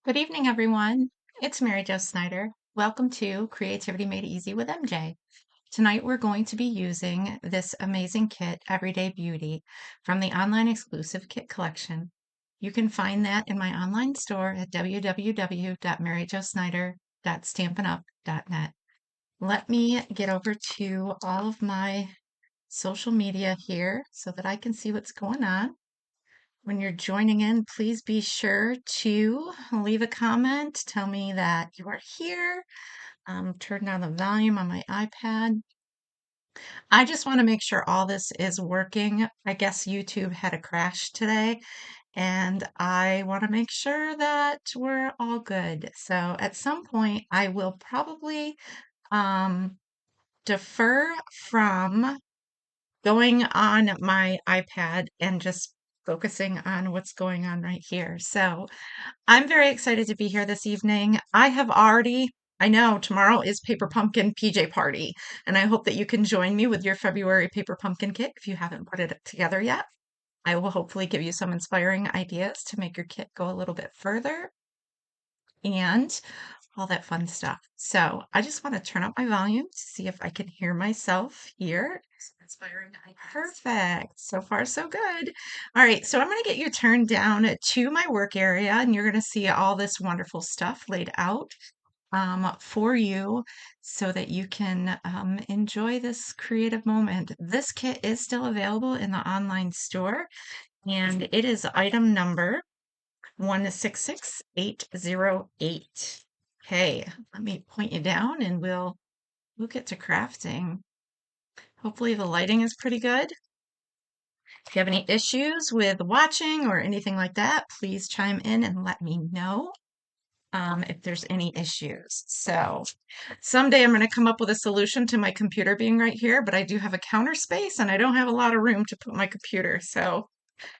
Good evening, everyone. It's Mary Jo Snyder. Welcome to Creativity Made Easy with MJ. Tonight, we're going to be using this amazing kit, Everyday Beauty, from the online exclusive kit collection. You can find that in my online store at www.maryjosnyder.stampinup.net. Let me get over to all of my social media here so that I can see what's going on. When you're joining in, please be sure to leave a comment. Tell me that you are here. Turn down the volume on my iPad. I just want to make sure all this is working. I guess YouTube had a crash today, and I want to make sure that we're all good. So at some point, I will probably um, defer from going on my iPad and just focusing on what's going on right here. So I'm very excited to be here this evening. I know tomorrow is Paper Pumpkin PJ Party, and I hope that you can join me with your February Paper Pumpkin kit if you haven't put it together yet. I will hopefully give you some inspiring ideas to make your kit go a little bit further and all that fun stuff. So I just want to turn up my volume to see if I can hear myself here. Inspiring ideas. Perfect. So far, so good. All right, so I'm going to get you turned down to my work area, and you're going to see all this wonderful stuff laid out for you so that you can enjoy this creative moment. This kit is still available in the online store, and it is item number 166808. Okay, let me point you down and we'll get to crafting. Hopefully the lighting is pretty good. If you have any issues with watching or anything like that, please chime in and let me know if there's any issues. So someday I'm going to come up with a solution to my computer being right here, but I do have a counter space and I don't have a lot of room to put my computer. So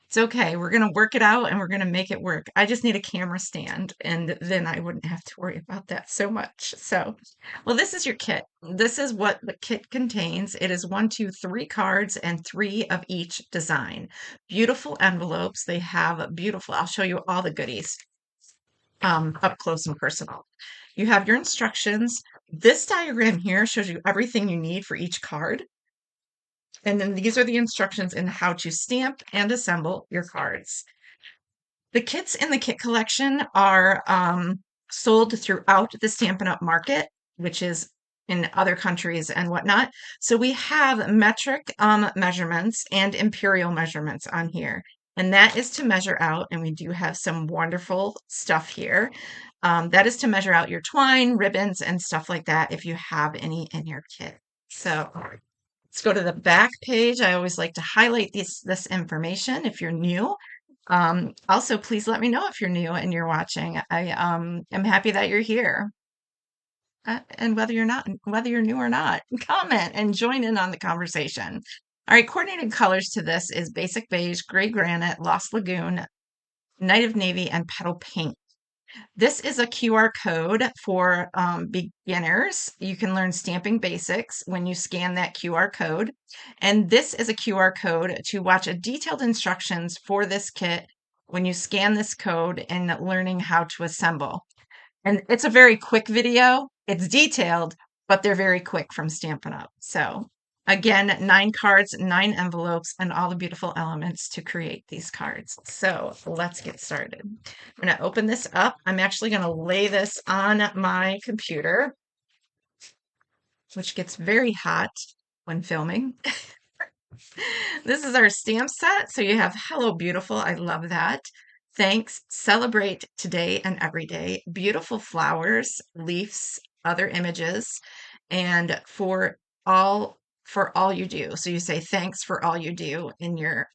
it's okay. We're going to work it out and we're going to make it work. I just need a camera stand and then I wouldn't have to worry about that so much. So, well, this is your kit. This is what the kit contains. It is one, two, three cards and three of each design. Beautiful envelopes. They have beautiful, I'll show you all the goodies up close and personal. You have your instructions. This diagram here shows you everything you need for each card. And then these are the instructions in how to stamp and assemble your cards. The kits in the kit collection are sold throughout the Stampin' Up! Market, which is in other countries and whatnot. So we have metric measurements and imperial measurements on here. And that is to measure out, and we do have some wonderful stuff here. That is to measure out your twine, ribbons, and stuff like that if you have any in your kit. So let's go to the back page. I always like to highlight this information if you're new. Also, please let me know if you're new and you're watching. I am happy that you're here. And whether you're new or not, comment and join in on the conversation. All right, coordinated colors to this is basic beige, gray granite, lost lagoon, night of navy, and petal pink. This is a QR code for beginners. You can learn stamping basics when you scan that QR code. And this is a QR code to watch a detailed instructions for this kit when you scan this code and learning how to assemble. And it's a very quick video. It's detailed, but they're very quick from Stampin' Up! So again, 9 cards, 9 envelopes, and all the beautiful elements to create these cards. So let's get started. I'm going to open this up. I'm actually going to lay this on my computer, which gets very hot when filming. This is our stamp set. So you have Hello Beautiful. I love that. Thanks, celebrate today and every day. Beautiful flowers, leaves, other images, and all for all you do. So you say thanks for all you do in your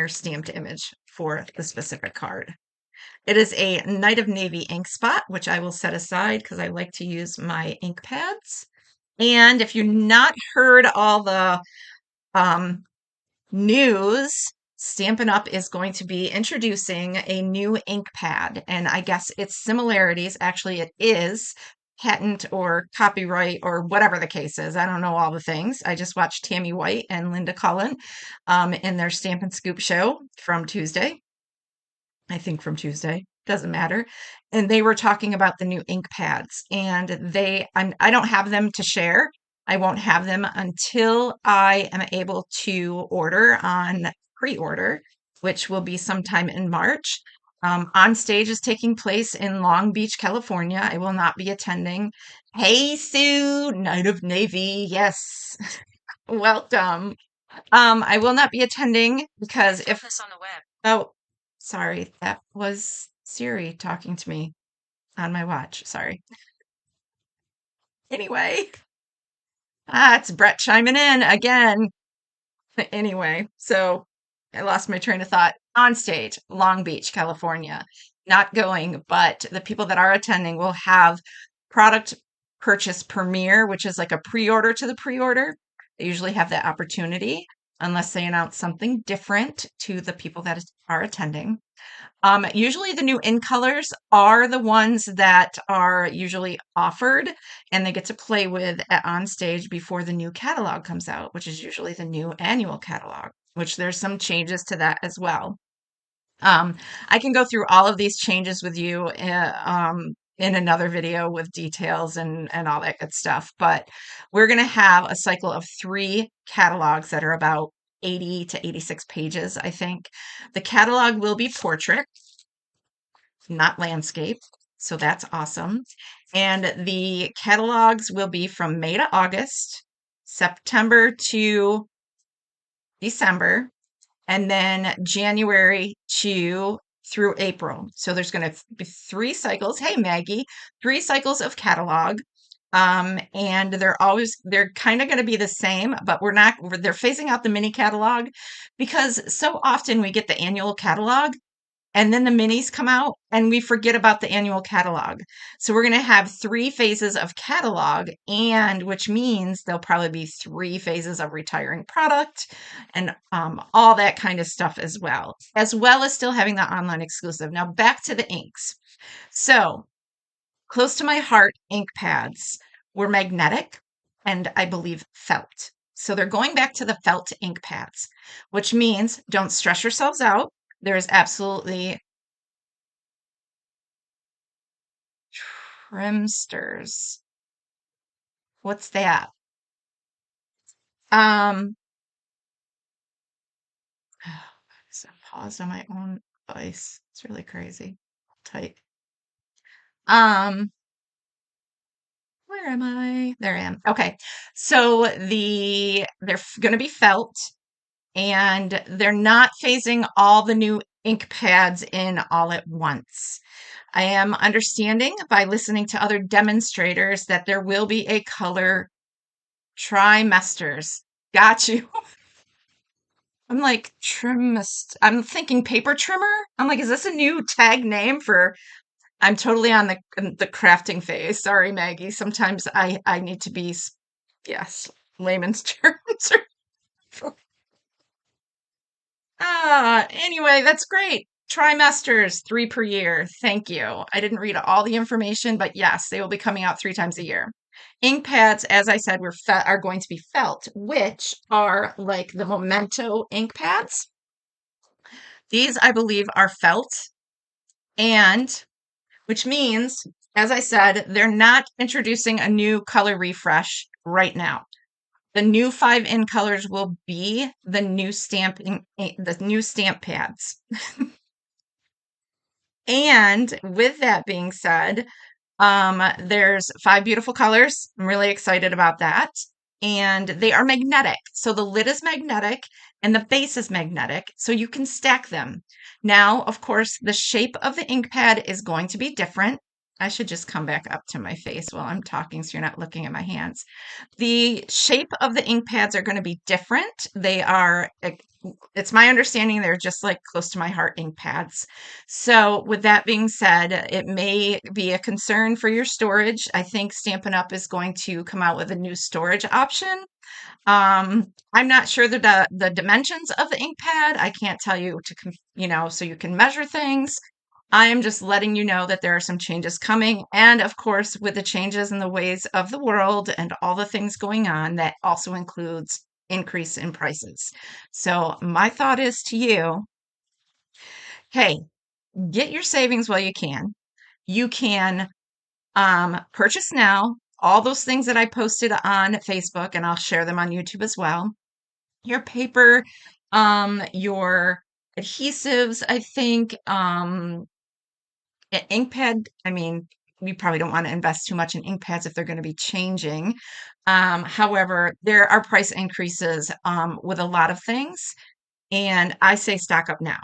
stamped image for the specific card. It is a Night of Navy ink spot, which I will set aside because I like to use my ink pads. And if you've not heard all the news, Stampin' Up! Is going to be introducing a new ink pad, and I guess its similarities, actually it is patent or copyright or whatever the case is. I don't know all the things. I just watched Tammy White and Linda Cullen in their Stamp and Scoop show from Tuesday. I think from Tuesday, doesn't matter. And they were talking about the new ink pads and I don't have them to share. I won't have them until I am able to order on pre-order, which will be sometime in March. On stage is taking place in Long Beach, California. I will not be attending. Hey, Sue, Knight of Navy. Yes, welcome. I will not be attending because if this on the web. Oh, sorry, that was Siri talking to me on my watch. Sorry. Anyway, it's Brett chiming in again. Anyway, so I lost my train of thought. On stage, Long Beach, California. Not going, but the people that are attending will have product purchase premiere, which is like a pre-order to the pre-order. They usually have that opportunity unless they announce something different to the people that are attending. Usually the new in colors are the ones that are usually offered and they get to play with on stage before the new catalog comes out, which is usually the new annual catalog, which there's some changes to that as well. Um, I can go through all of these changes with you in another video with details and all that good stuff, but we're going to have a cycle of 3 catalogs that are about 80 to 86 pages, I think. The catalog will be portrait, not landscape. So that's awesome. And the catalogs will be from May to August, September to December, and then January to through April. So there's going to be 3 cycles. Hey, Maggie, 3 cycles of catalog. And they're kind of going to be the same, but they're phasing out the mini catalog because so often we get the annual catalog and then the minis come out and we forget about the annual catalog. So we're going to have 3 phases of catalog, and which means there'll probably be 3 phases of retiring product and all that kind of stuff as well as still having the online exclusive. Now back to the inks. So close to my heart, ink pads were magnetic and I believe felt. So they're going back to the felt ink pads, which means don't stress yourselves out. There is absolutely Trimsters. What's that? Um, so paused on my own voice. It's really crazy. Tight. Um, where am I? There I am. Okay. So they're going to be felt and they're not phasing all the new ink pads in all at once. I am understanding by listening to other demonstrators that there will be a color trimesters. Got you. I'm like, I'm thinking paper trimmer. I'm like, is this a new tag name for? I'm totally on the crafting phase. Sorry, Maggie. Sometimes I need to be, yes, layman's terms. Anyway, that's great. Trimesters, 3 per year. Thank you. I didn't read all the information, but yes, they will be coming out 3 times a year. Ink pads, as I said, are going to be felt, which are like the Memento ink pads. These, I believe, are felt, and which means, as I said, they're not introducing a new color refresh right now. The new 5 in colors will be the new the new stamp pads. And with that being said, there's 5 beautiful colors. I'm really excited about that. And they are magnetic. So the lid is magnetic and the base is magnetic. So you can stack them. Now, of course, the shape of the ink pad is going to be different. I should just come back up to my face while I'm talking so you're not looking at my hands. The shape of the ink pads are going to be different. It's my understanding they're just like close to my heart ink pads. So, with that being said, it may be a concern for your storage. I think Stampin' Up! Is going to come out with a new storage option. I'm not sure the dimensions of the ink pad. I can't tell you so you can measure things. I am just letting you know that there are some changes coming. And of course, with the changes in the ways of the world and all the things going on, that also includes increase in prices. So my thought is to you, hey, get your savings while you can. You can purchase now all those things that I posted on Facebook, and I'll share them on YouTube as well. Your paper, your adhesives, I think, ink pad. I mean, we probably don't want to invest too much in ink pads if they're going to be changing. However, there are price increases with a lot of things, and I say stock up now.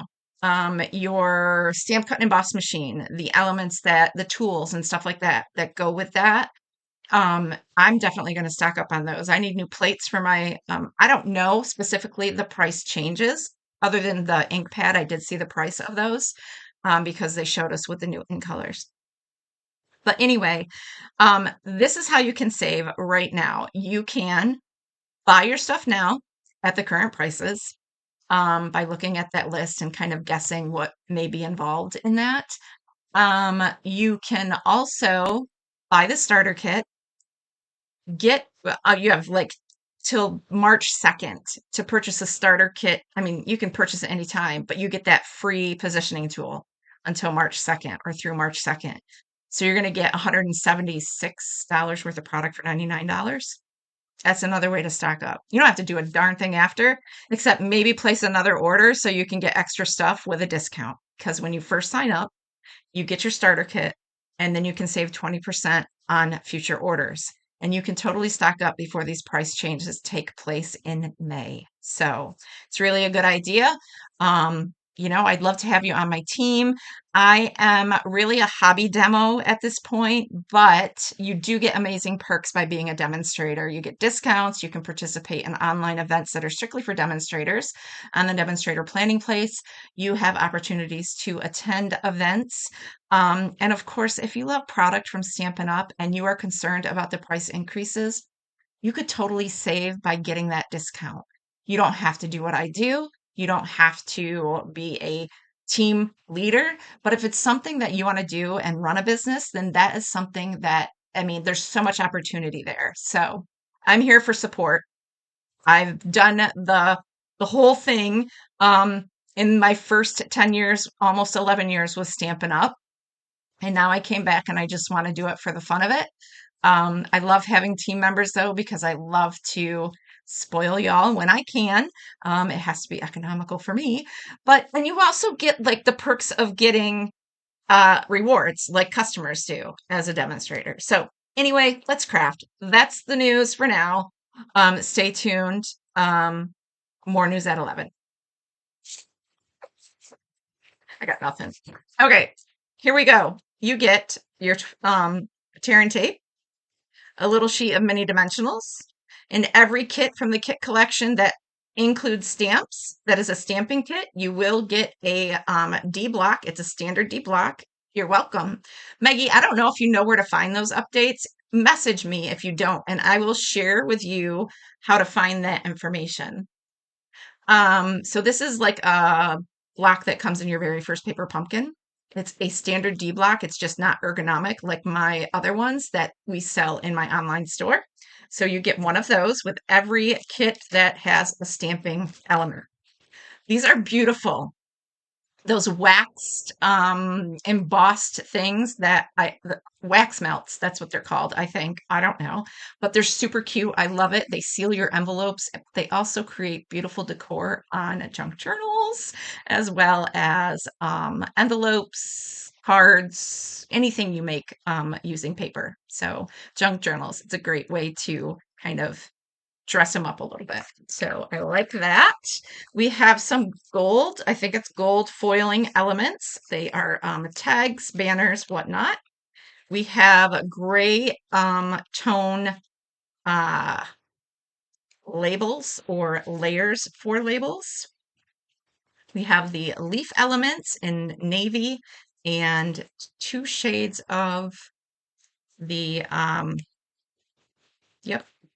Your stamp cut and emboss machine, the elements that the tools and stuff like that that go with that. I'm definitely going to stock up on those. I need new plates for my, I don't know specifically the price changes other than the ink pad. I did see the price of those because they showed us with the new ink colors. But anyway, this is how you can save right now. You can buy your stuff now at the current prices by looking at that list and kind of guessing what may be involved in that. You can also buy the starter kit. You have like till March 2nd to purchase a starter kit. I mean, you can purchase it anytime, but you get that free positioning tool until March 2nd or through March 2nd. So you're going to get $176 worth of product for $99. That's another way to stock up. You don't have to do a darn thing after, except maybe place another order so you can get extra stuff with a discount. Because when you first sign up, you get your starter kit and then you can save 20% on future orders. And you can totally stock up before these price changes take place in May. So it's really a good idea. I'd love to have you on my team. I am really a hobby demo at this point, but you do get amazing perks by being a demonstrator. You get discounts. You can participate in online events that are strictly for demonstrators on the demonstrator planning place. You have opportunities to attend events. And of course, if you love product from Stampin' Up! And you are concerned about the price increases, you could totally save by getting that discount. You don't have to do what I do. You don't have to be a team leader. But if it's something that you want to do and run a business, then that is something that, I mean, there's so much opportunity there. So I'm here for support. I've done the whole thing in my first 10 years, almost 11 years with Stampin' Up! And now I came back and I just want to do it for the fun of it. I love having team members though, because I love to spoil y'all when I can. It has to be economical for me. And you also get like the perks of getting rewards like customers do as a demonstrator. So anyway, let's craft. That's the news for now. Stay tuned. More news at 11. I got nothing. Okay, here we go. You get your tear and tape, a little sheet of mini dimensionals. In every kit from the kit collection that includes stamps, that is a stamping kit, you will get a D block. It's a standard D block. You're welcome. Maggie, I don't know if you know where to find those updates. Message me if you don't, and I will share with you how to find that information. So this is like a block that comes in your very first paper pumpkin. It's a standard D block. It's just not ergonomic like my other ones that we sell in my online store. So you get one of those with every kit that has a stamping element. These are beautiful. Those waxed, embossed things that wax melts, that's what they're called, I think. I don't know. But they're super cute. I love it. They seal your envelopes. They also create beautiful decor on junk journals, as well as envelopes, cards, anything you make using paper. So junk journals, it's a great way to kind of dress them up a little bit. So I like that. We have some gold. I think it's gold foiling elements. They are tags, banners, whatnot. We have gray tone labels or layers for labels. We have the leaf elements in navy and two shades of the,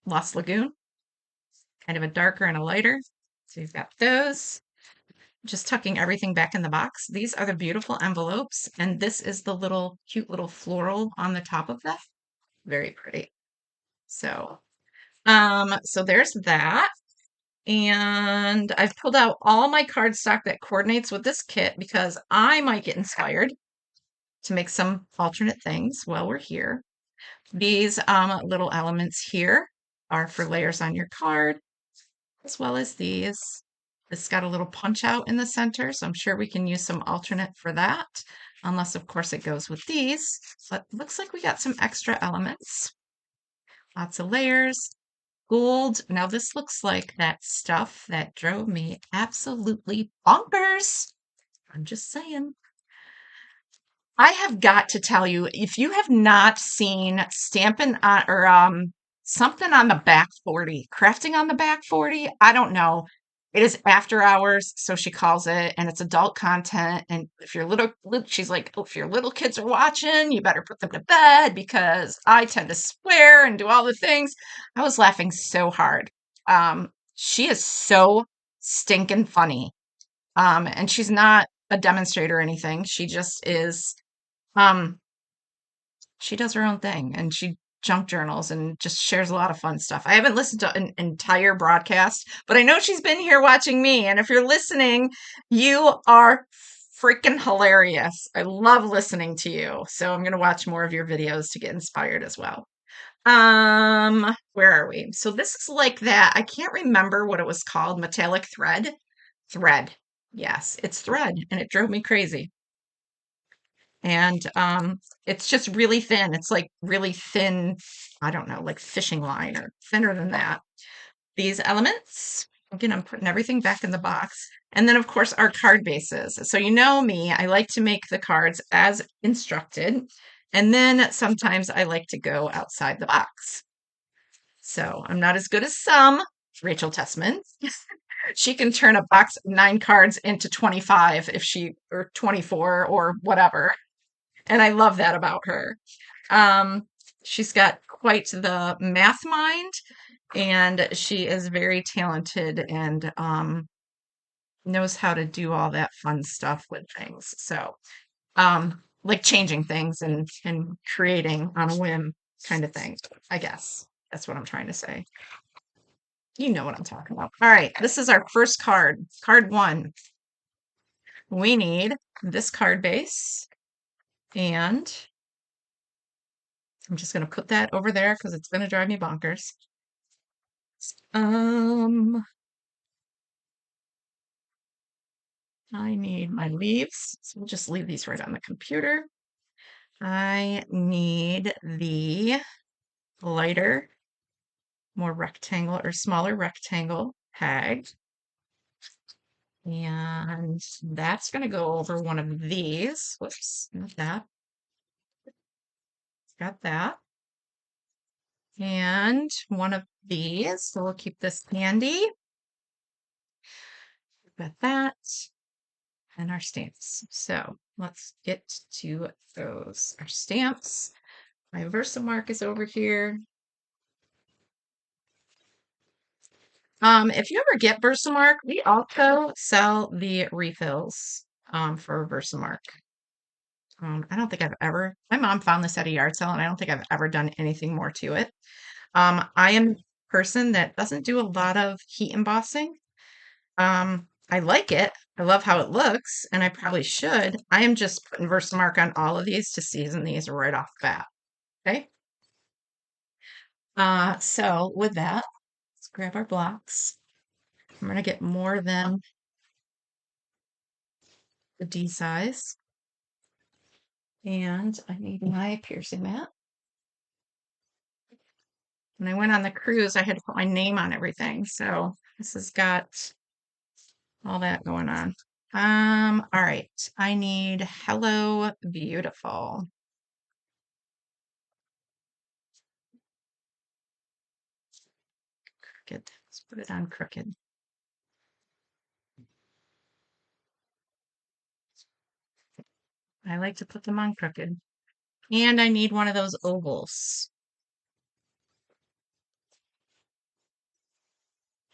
Lost Lagoon, kind of a darker and a lighter. So you've got those. Just tucking everything back in the box. These are the beautiful envelopes, and this is the little cute little floral on the top of that. Very pretty. So, so there's that. And I've pulled out all my cardstock that coordinates with this kit because I might get inspired to make some alternate things while we're here. These little elements here are for layers on your card, as well as these. This got a little punch out in the center, so I'm sure we can use some alternate for that, unless of course it goes with these. But looks like we got some extra elements. Lots of layers. Gold. Now this looks like that stuff that drove me absolutely bonkers. I'm just saying. I have got to tell you, if you have not seen Stampin' on or something on the back 40, crafting on the back 40, I don't know. It is after hours, so she calls it, and it's adult content. And if your she's like, oh, if your little kids are watching, you better put them to bed because I tend to swear and do all the things. I was laughing so hard. She is so stinking funny. And she's not a demonstrator or anything. She just is um, she does her own thing and she junk journals and just shares a lot of fun stuff. I haven't listened to an entire broadcast, but I know she's been here watching me. And if you're listening, you are freaking hilarious. I love listening to you. So I'm going to watch more of your videos to get inspired as well. Where are we? So this is like that. I can't remember what it was called. Metallic thread. Thread. Yes, it's thread and it drove me crazy. And it's just really thin. It's like really thin, I don't know, like fishing line or thinner than that. These elements, again, I'm putting everything back in the box. And then, of course, our card bases. So you know me, I like to make the cards as instructed. And then sometimes I like to go outside the box. So I'm not as good as some, Rachel Tessman. She can turn a box of 9 cards into 25 if she, or 24 or whatever. And I love that about her. Um, she's got quite the math mind, and she is very talented and knows how to do all that fun stuff with things. So, like changing things and creating on a whim kind of thing, I guess. That's what I'm trying to say. You know what I'm talking about. All right, this is our first card, card 1. We need this card base, and I'm just going to put that over there because it's going to drive me bonkers. Um, I need my leaves, so we'll just leave these right on the computer. I need the lighter, more rectangle or smaller rectangle tag. And that's going to go over one of these. Whoops, not that. Got that. And one of these, so we'll keep this handy. Got that. And our stamps. So let's get to those. Our stamps. My Versamark is over here. If you ever get Versamark, we also sell the refills for Versamark. I don't think I've ever, my mom found this at a yard sale, and I don't think I've ever done anything more to it. I am a person that doesn't do a lot of heat embossing. I like it. I love how it looks, and I probably should. I am just putting Versamark on all of these to season these right off the bat. Okay. So with that, let's grab our blocks. I'm gonna get more than the D size. And I need my piercing mat. When I went on the cruise, I had to put my name on everything. So this has got all that going on. All right. I need Hello Beautiful. Crooked. Let's put it on crooked. I like to put them on crooked. And I need one of those ovals.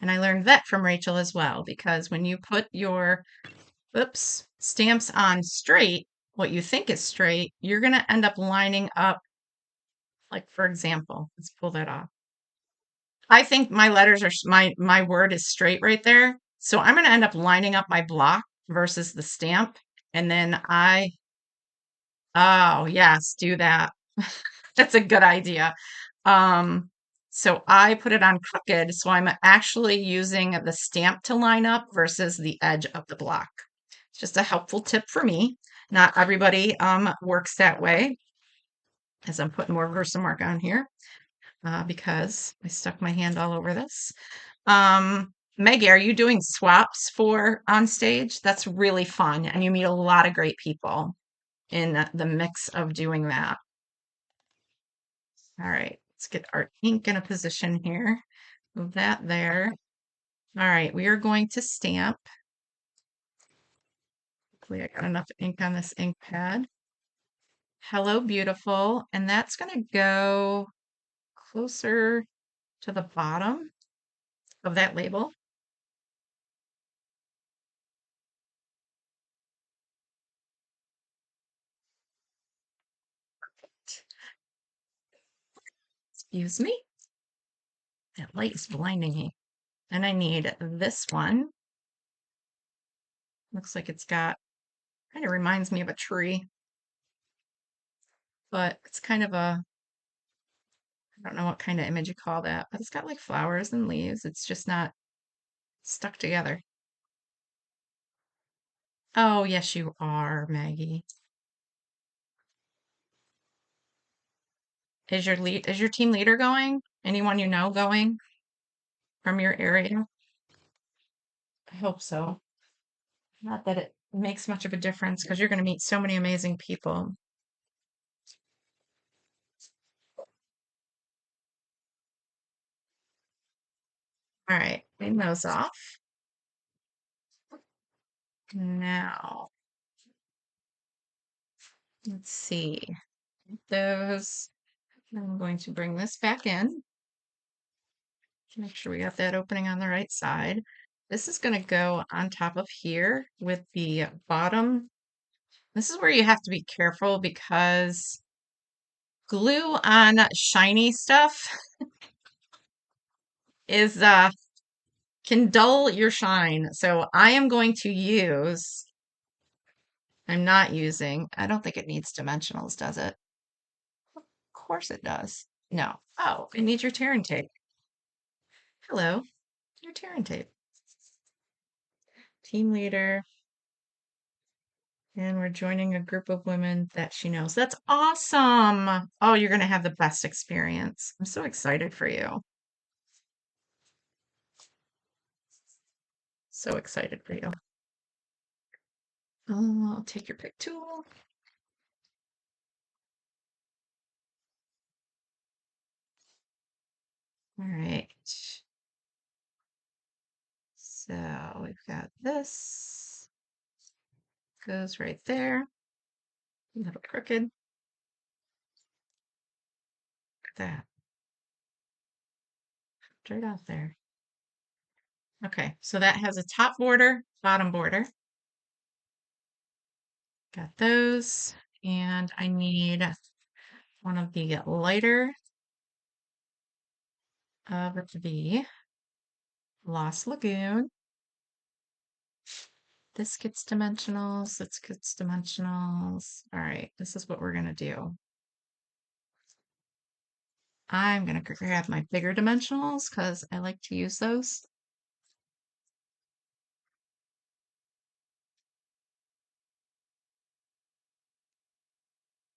And I learned that from Rachel as well, because when you put your, oops, stamps on straight, what you think is straight, you're going to end up lining up. Like, for example, let's pull that off. I think my letters are my word is straight right there. So I'm going to end up lining up my block versus the stamp. And then oh, yes, do that. That's a good idea. Um, so I put it on crooked. So I'm actually using the stamp to line up versus the edge of the block. It's just a helpful tip for me. Not everybody works that way, as I'm putting more Versamark on here because I stuck my hand all over this. Maggie, are you doing swaps for on stage? That's really fun, and you meet a lot of great people in the mix of doing that. All right, let's get our ink in a position here. Move that there. All right, we are going to stamp. Hopefully I got enough ink on this ink pad. Hello, beautiful. And that's going to go closer to the bottom of that label. Excuse me. That light is blinding me. And I need this one. Looks like it's got, kind of reminds me of a tree, but it's kind of a, I don't know what kind of image you call that, but it's got like flowers and leaves. It's just not stuck together. Oh, yes, you are, Maggie. Is your team leader going? Anyone you know going from your area? I hope so. Not that it makes much of a difference because you're going to meet so many amazing people. All right, clean those off. Now, let's see. Those, I'm going to bring this back in to make sure we got that opening on the right side. This is going to go on top of here with the bottom. This is where you have to be careful because glue on shiny stuff is can dull your shine. So I am going to use, I'm not using, I don't think it needs dimensionals, does it? Of course it does. No. Oh, it needs your tearing tape. Hello, your tearing tape. Team leader. And we're joining a group of women that she knows. That's awesome. Oh, you're going to have the best experience. I'm so excited for you. So excited for you. Oh, I'll take your pick tool. All right. So we've got this. Goes right there. A little crooked. Look at that. Straight out there. Okay, so that has a top border, bottom border. Got those. And I need one of the lighter of the Lost Lagoon. This gets dimensionals, this gets dimensionals. All right, this is what we're gonna do. I'm gonna grab my bigger dimensionals because I like to use those.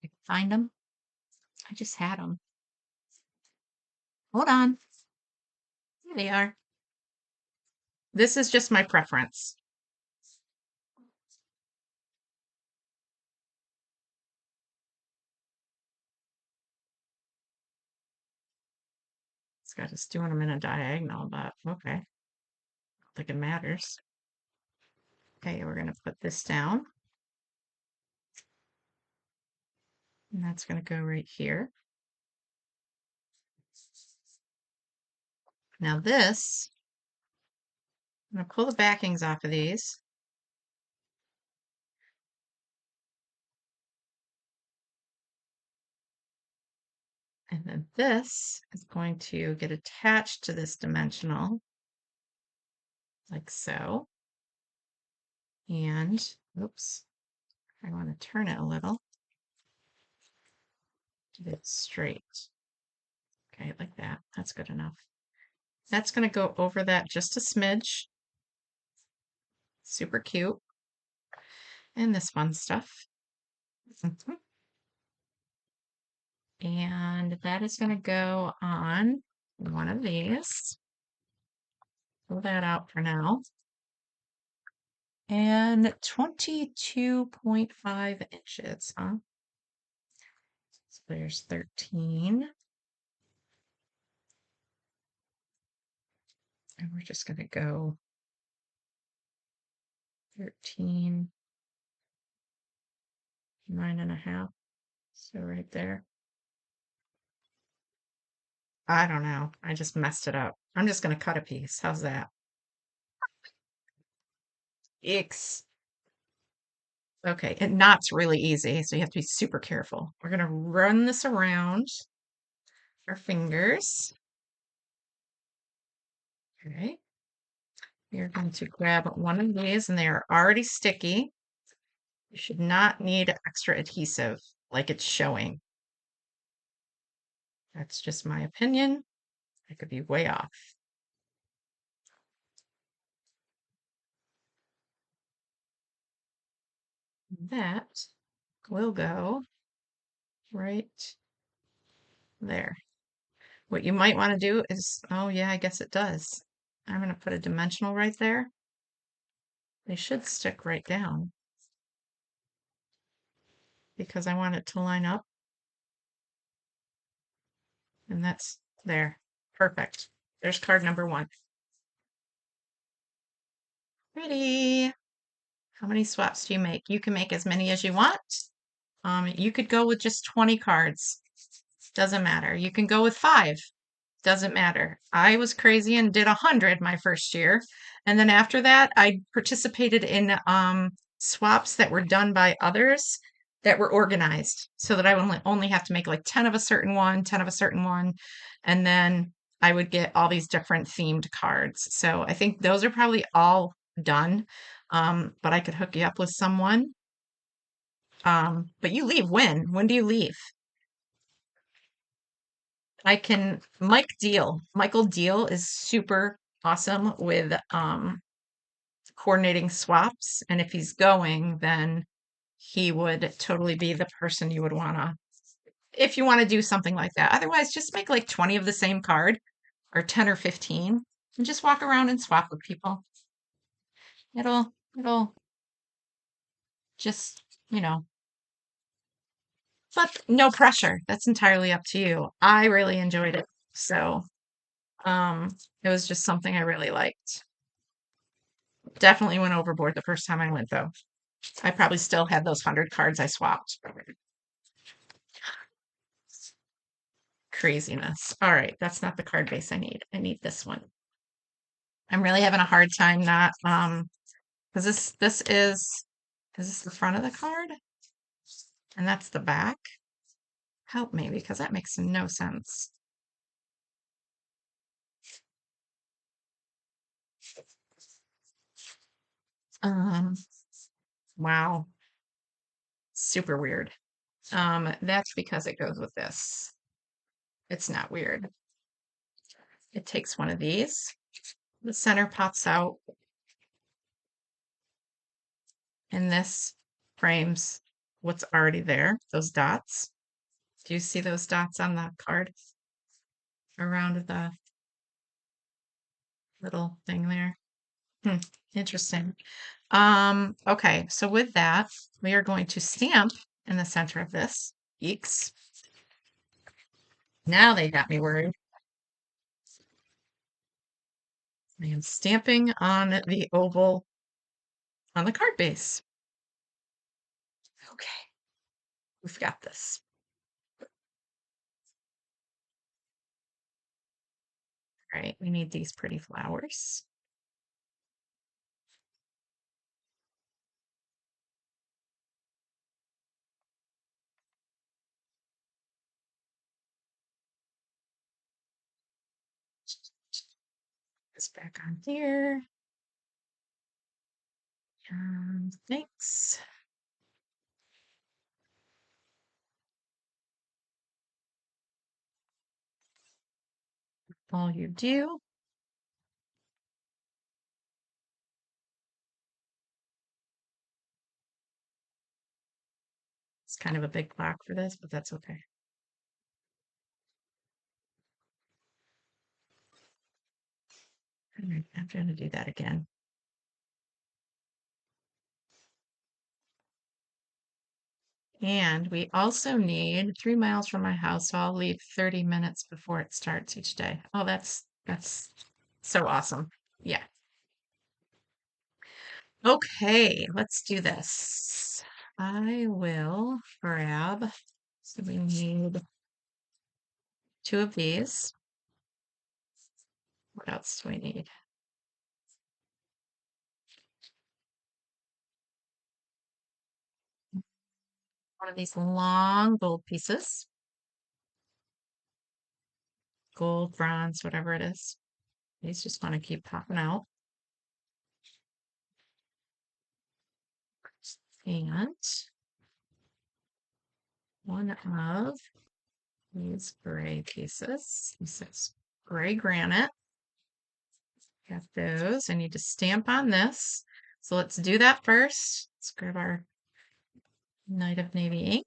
I can find them. I just had them. Hold on. Here they are. This is just my preference. It's got us doing them in a diagonal, but okay. I don't think it matters. Okay, we're gonna put this down. And that's gonna go right here. Now this, I'm gonna pull the backings off of these. And then this is going to get attached to this dimensional, like so. And, oops, I want to turn it a little. Get it straight. Okay, like that. That's good enough. That's going to go over that just a smidge. Super cute. And this fun stuff. Mhm. And that is going to go on one of these. Pull that out for now. And 22.5 inches, huh? So there's 13. And we're just going to go 13, 9.5. So right there. I don't know. I just messed it up. I'm just going to cut a piece. How's that? Ix. Okay, it knots really easy, so you have to be super careful. We're going to run this around our fingers. Okay. You're going to grab one of these, and they are already sticky. You should not need extra adhesive like it's showing. That's just my opinion. I could be way off. That will go right there. What you might want to do is, oh yeah, I guess it does. I'm going to put a dimensional right there. They should stick right down because I want it to line up. And that's there. Perfect. There's card number 1. Pretty. How many swaps do you make? You can make as many as you want. You could go with just 20 cards. Doesn't matter. You can go with 5. Doesn't matter. I was crazy and did 100 my first year. And then after that, I participated in swaps that were done by others that were organized so that I would only have to make like 10 of a certain one, 10 of a certain one. And then I would get all these different themed cards. So I think those are probably all done. But I could hook you up with someone. But you leave when? When do you leave? Michael Deal is super awesome with coordinating swaps. And if he's going, then he would totally be the person you would want to, if you want to do something like that. Otherwise, just make like 20 of the same card or 10 or 15 and just walk around and swap with people. It'll just, but no pressure. That's entirely up to you. I really enjoyed it. So, it was just something I really liked. Definitely went overboard the first time I went, though. I probably still had those 100 cards I swapped. Craziness. All right, that's not the card base I need. I need this one. I'm really having a hard time not because this is this the front of the card? And that's the back? Help me because that makes no sense. Um, wow. Super weird. That's because it goes with this. It's not weird. It takes one of these. The center pops out, and this frames what's already there, those dots. Do you see those dots on the card around the little thing there? Interesting. Okay, so with that, we are going to stamp in the center of this. Eeks. Now they got me worried. I am stamping on the oval on the card base. Okay, we've got this. All right, we need these pretty flowers. this back on here. Thanks. All you do. It's kind of a big block for this, but that's okay. All right, I'm going to do that again. And we also need 3 miles from my house, so I'll leave 30 minutes before it starts each day. Oh, that's so awesome. Yeah. Okay, let's do this. I will grab, so we need 2 of these. What else do we need? One of these long gold pieces, gold, bronze, whatever it is. These just want to keep popping out. And one of these gray pieces. This is gray granite. Got those. I need to stamp on this. So let's do that first. Let's grab our Night of Navy ink.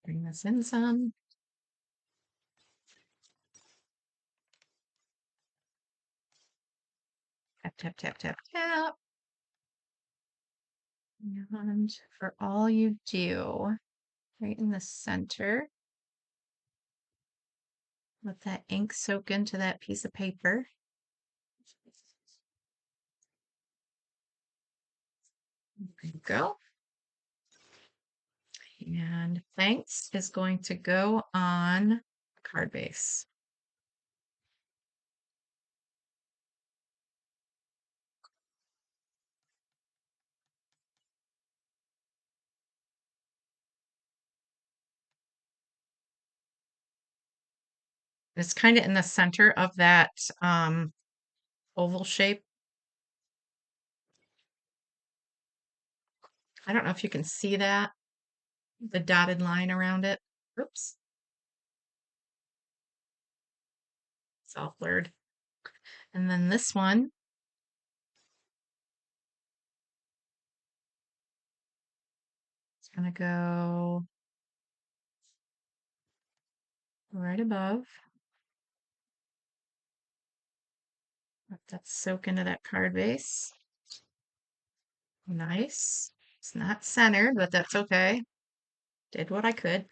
Bring this in some. Tap, tap, tap, tap, tap. And for all you do, right in the center, let that ink soak into that piece of paper. There you go. And thanks is going to go on card base. It's kind of in the center of that oval shape. I don't know if you can see that, the dotted line around it. Oops, it's all blurred. And then this one, it's gonna go right above. Let that soak into that card base. Nice. It's not centered, but that's okay. Did what I could.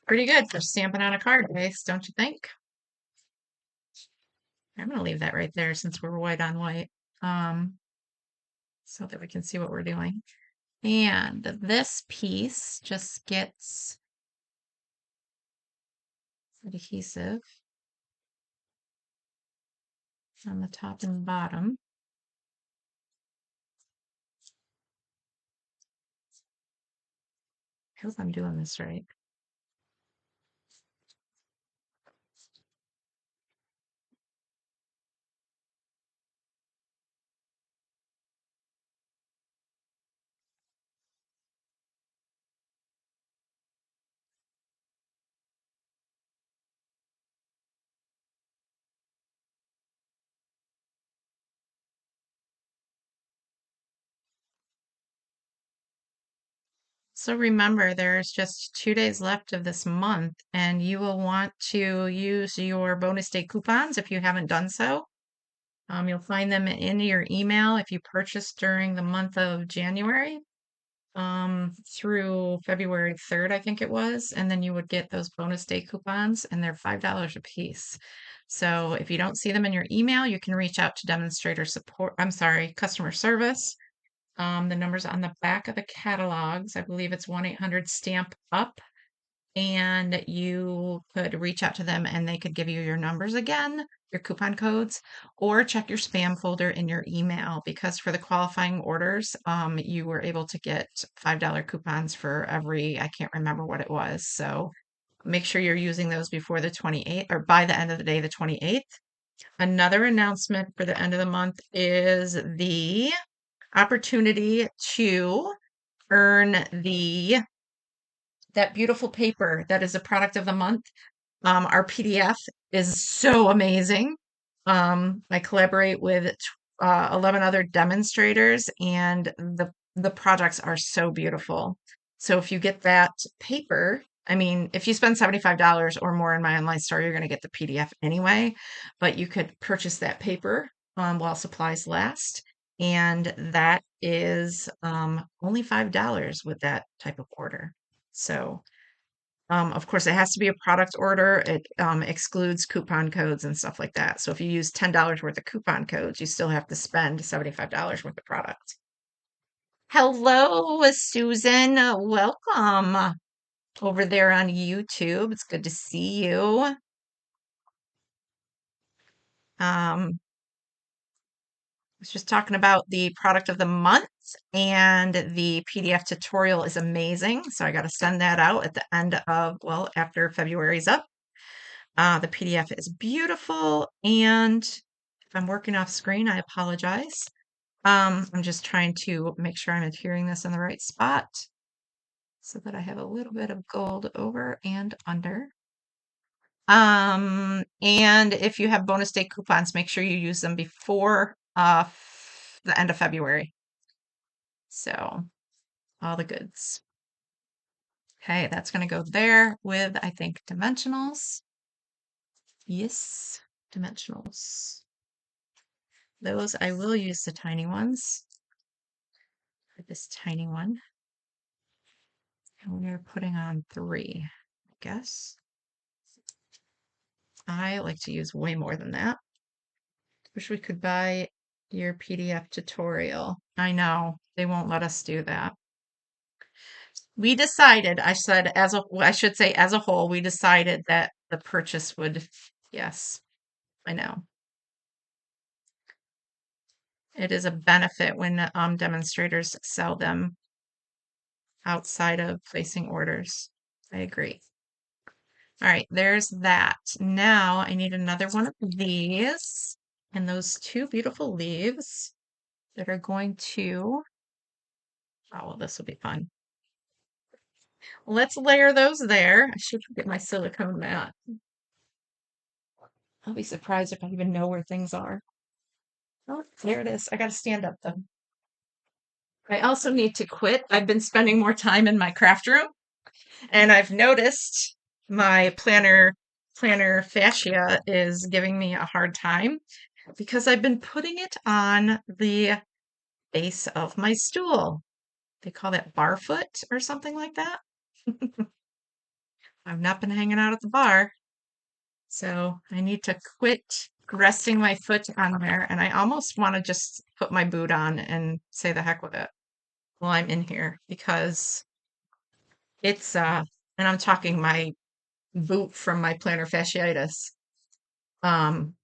Pretty good for stamping on a card base, don't you think? I'm gonna leave that right there since we're white on white, so that we can see what we're doing. And this piece just gets adhesive on the top and bottom. I hope I'm doing this right. So remember, there's just 2 days left of this month, and you will want to use your bonus day coupons if you haven't done so. You'll find them in your email if you purchase during the month of January through February 3rd, I think it was. And then you would get those bonus day coupons, and they're $5 a piece. So if you don't see them in your email, you can reach out to demonstrator support. I'm sorry, customer service. The number's on the back of the catalogs. I believe it's 1-800 stamp up. and you could reach out to them and they could give you your numbers again, your coupon codes, or check your spam folder in your email because for the qualifying orders, you were able to get $5 coupons for every, I can't remember what it was. So make sure you're using those before the 28th or by the end of the day, the 28th. Another announcement for the end of the month is the opportunity to earn that beautiful paper that is a product of the month. Our PDF is so amazing. I collaborate with 11 other demonstrators, and the projects are so beautiful. So if you get that paper, I mean, if you spend $75 or more in my online store, you're going to get the PDF anyway, but you could purchase that paper while supplies last. And that is only $5 with that type of order. So of course, it has to be a product order. It excludes coupon codes and stuff like that. So if you use $10 worth of coupon codes, you still have to spend $75 worth of product. Hello, Susan. Welcome over there on YouTube. It's good to see you. I was just talking about the product of the month, and the PDF tutorial is amazing. So I got to send that out at the end of, well, after February's up. The PDF is beautiful, and if I'm working off screen, I apologize. I'm just trying to make sure I'm adhering this in the right spot so that I have a little bit of gold over and under. And if you have bonus day coupons, make sure you use them before the end of February. So all the goods. Okay, that's going to go there with, I think, dimensionals. Yes, dimensionals. Those, I will use the tiny ones for this tiny one. And we're putting on 3, I guess. I like to use way more than that. Wish we could buy your PDF tutorial. I know, they won't let us do that. We decided, I should say as a whole, we decided that the purchase would, yes, I know. It is a benefit when demonstrators sell them outside of placing orders. I agree. All right, there's that. Now I need another one of these and those 2 beautiful leaves that are going to, oh, well, this will be fun. Let's layer those there. I should get my silicone mat. I'll be surprised if I even know where things are. Oh, there it is. I got to stand up though. I also need to quit. I've been spending more time in my craft room, and I've noticed my planner fascia is giving me a hard time because I've been putting it on the base of my stool. They call that barfoot or something like that. I've not been hanging out at the bar, so I need to quit resting my foot on there, and I almost want to just put my boot on and say the heck with it while I'm in here because it's and I'm talking my boot from my plantar fasciitis. Um,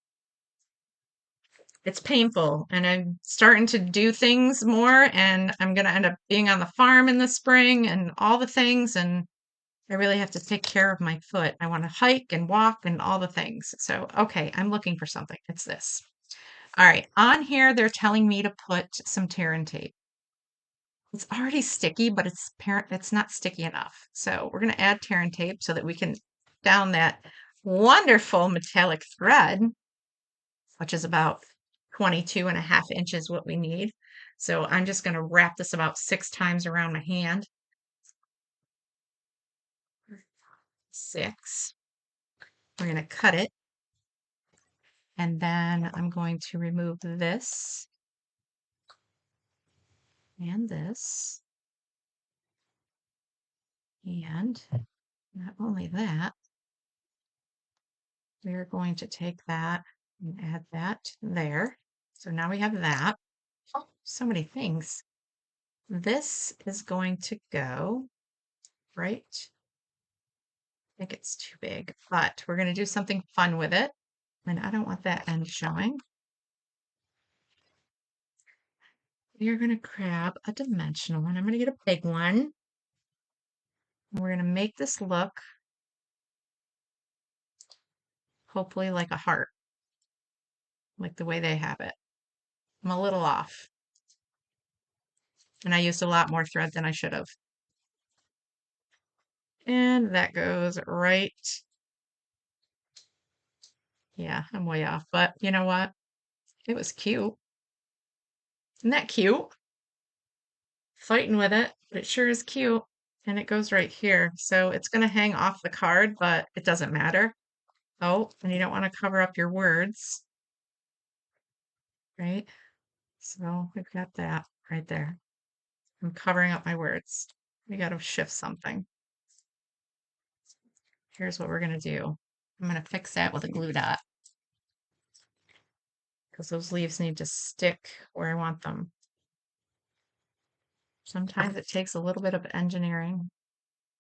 it's painful, and I'm starting to do things more, and I'm going to end up being on the farm in the spring and all the things, and I really have to take care of my foot. I want to hike and walk and all the things. So, okay, I'm looking for something. It's this. All right, on here they're telling me to put some tear and tape. It's already sticky, but it's not sticky enough. So we're going to add tear and tape so that we can down that wonderful metallic thread, which is about 22.5 inches what we need. So I'm just going to wrap this about 6 times around my hand. 6. We're going to cut it. And then I'm going to remove this and this. And not only that, we're going to take that and add that there. So now we have that. Oh, so many things. This is going to go right think it's too big, but we're going to do something fun with it. And I don't want that end showing. We're going to grab a dimensional one. I'm going to get a big one. And we're going to make this look hopefully like a heart, like the way they have it. I'm a little off. And I used a lot more thread than I should have. And that goes right. Yeah, I'm way off. But you know what? It was cute. Isn't that cute? Fighting with it, but it sure is cute. And it goes right here. So it's going to hang off the card, but it doesn't matter. Oh, and you don't want to cover up your words, right? So we've got that right there. I'm covering up my words. We got to shift something. Here's what we're going to do. I'm going to fix that with a glue dot because those leaves need to stick where I want them. Sometimes it takes a little bit of engineering.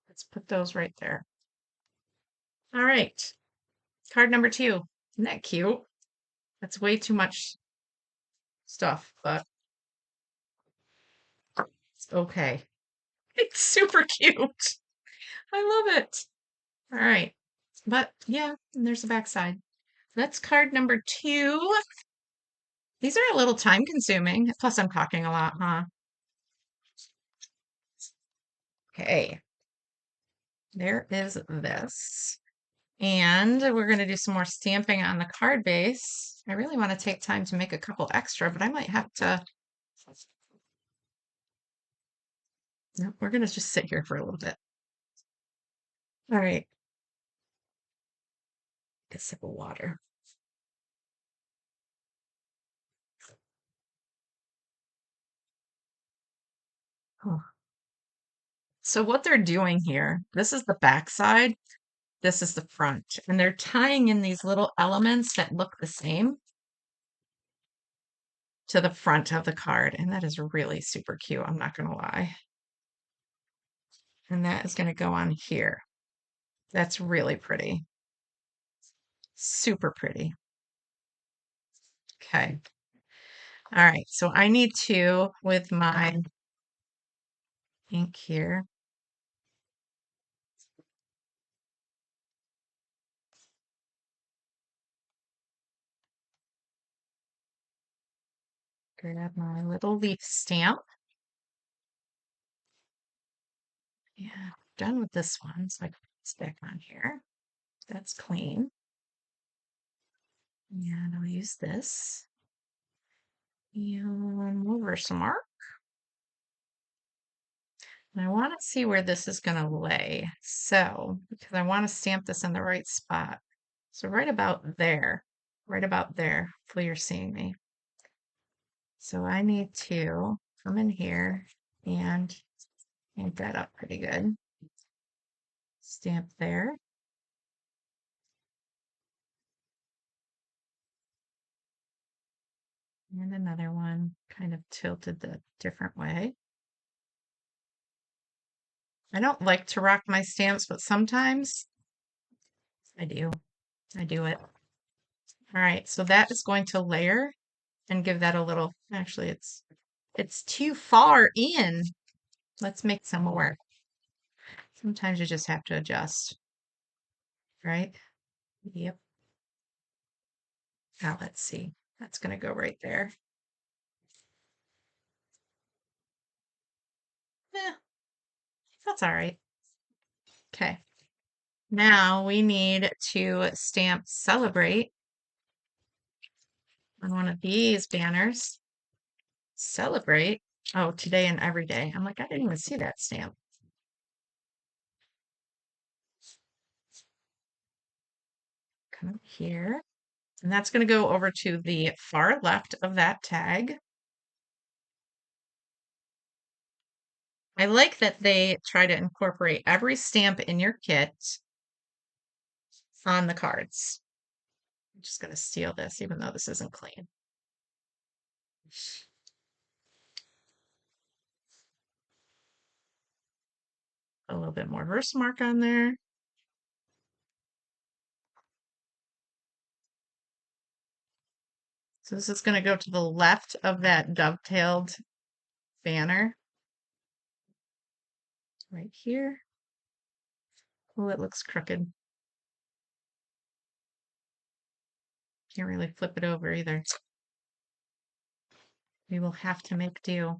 Let's put those right there. All right. Card number 2. Isn't that cute? That's way too much stuff, but it's okay. It's super cute. I love it. All right. But yeah, and there's the backside. That's card number 2. These are a little time consuming. Plus, I'm talking a lot, huh? Okay. There is this. And we're going to do some more stamping on the card base. I really want to take time to make a couple extra, but I might have to. No, we're going to just sit here for a little bit. All right. Get a sip of water. Oh. So what they're doing here, this is the back side, this is the front, and they're tying in these little elements that look the same to the front of the card, and that is really super cute, I'm not gonna lie. And that is gonna go on here. That's really pretty. Super pretty. Okay. All right, so I need to, with my ink here, grab my little leaf stamp. Yeah, done with this one, so I can put this back on here. That's clean. And I'll use this. And we'll Versamark. And I want to see where this is going to lay. So, because I want to stamp this in the right spot. So right about there, right about there. Hopefully you're seeing me. So I need to come in here and stamp that up pretty good. Stamp there. And another one kind of tilted the different way. I don't like to rock my stamps, but sometimes I do. I do it. All right, so that is going to layer and give that a little, actually it's too far in. Let's make some more. Sometimes you just have to adjust, right? Yep. Now let's see. That's going to go right there. Yeah, that's all right. Okay. Now we need to stamp celebrate on one of these banners. Celebrate. Oh, today and every day. I'm like, I didn't even see that stamp. Come up here. And that's going to go over to the far left of that tag. I like that they try to incorporate every stamp in your kit on the cards. I'm just going to steal this, even though this isn't clean. A little bit more Versamark on there. So this is going to go to the left of that dovetailed banner right here. Oh, it looks crooked. Can't really flip it over either. We will have to make do.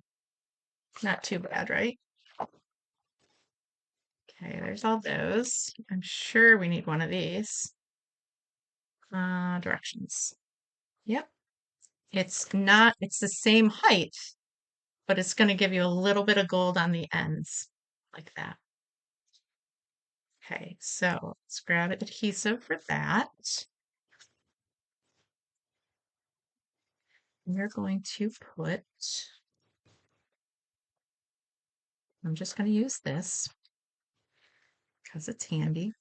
Not too bad, right? Okay, there's all those. I'm sure we need one of these. Directions. Yep. It's the same height, but it's going to give you a little bit of gold on the ends, like that. Okay, so let's grab adhesive for that. We're going to put, I'm just going to use this because it's handy.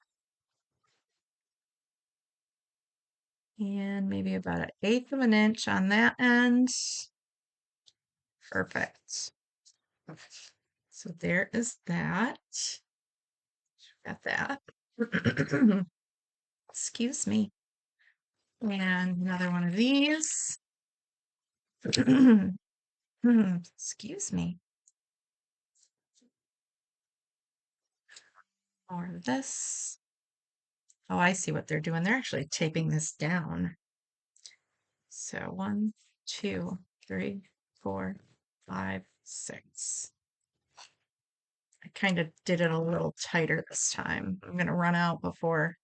And maybe about 1/8 of an inch on that end. Perfect. So there is that. Got that. Excuse me. And another one of these. Excuse me. More of this. Oh, I see what they're doing. They're actually taping this down. So 1, 2, 3, 4, 5, 6. I kind of did it a little tighter this time. I'm going to run out before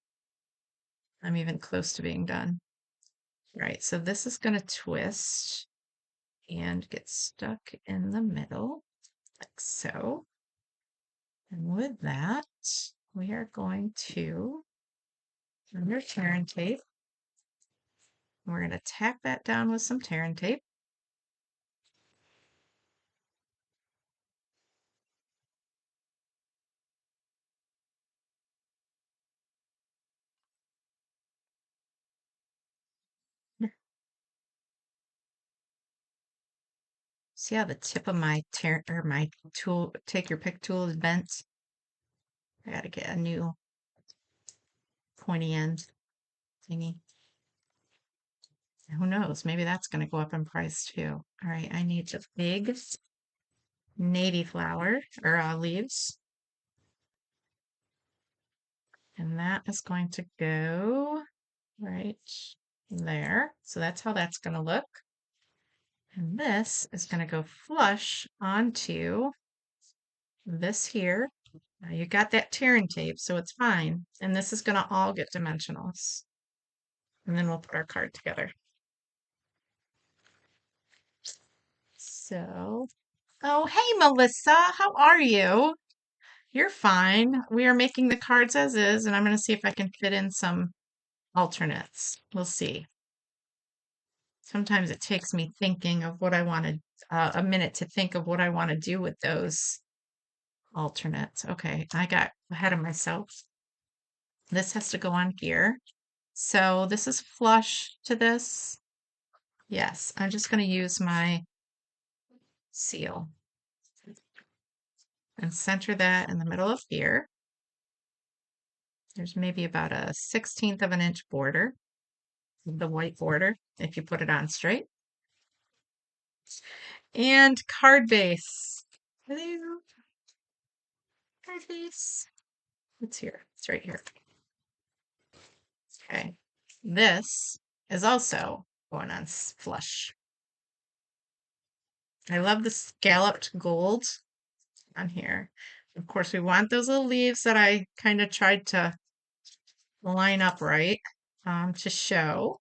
I'm even close to being done. Right, so this is going to twist and get stuck in the middle, like so. And with that, we are going to, under tear tape, we're going to tack that down with some tear tape. See how the tip of my my tool, take your pick tool is bent? I gotta get a new pointy end thingy. Who knows? Maybe that's gonna go up in price too. All right, I need the big navy flower or leaves. And that is going to go right there. So that's how that's going to look. And this is going to go flush onto this here. Now you got that tearing tape, so it's fine. And this is going to all get dimensionals. And then we'll put our card together. So, oh, hey, Melissa, how are you? You're fine. We are making the cards as is, and I'm going to see if I can fit in some alternates. We'll see. Sometimes it takes me thinking of what I wanted, a minute to think of what I want to do with those alternates. Okay, I got ahead of myself. This has to go on here. So this is flush to this. Yes, I'm just going to use my seal and center that in the middle of here. There's maybe about a 1/16 of an inch border, the white border, if you put it on straight. And card base. Hello. Card base. It's here. It's right here. Okay. This is also going on flush. I love the scalloped gold on here. Of course, we want those little leaves that I kind of tried to line up right to show.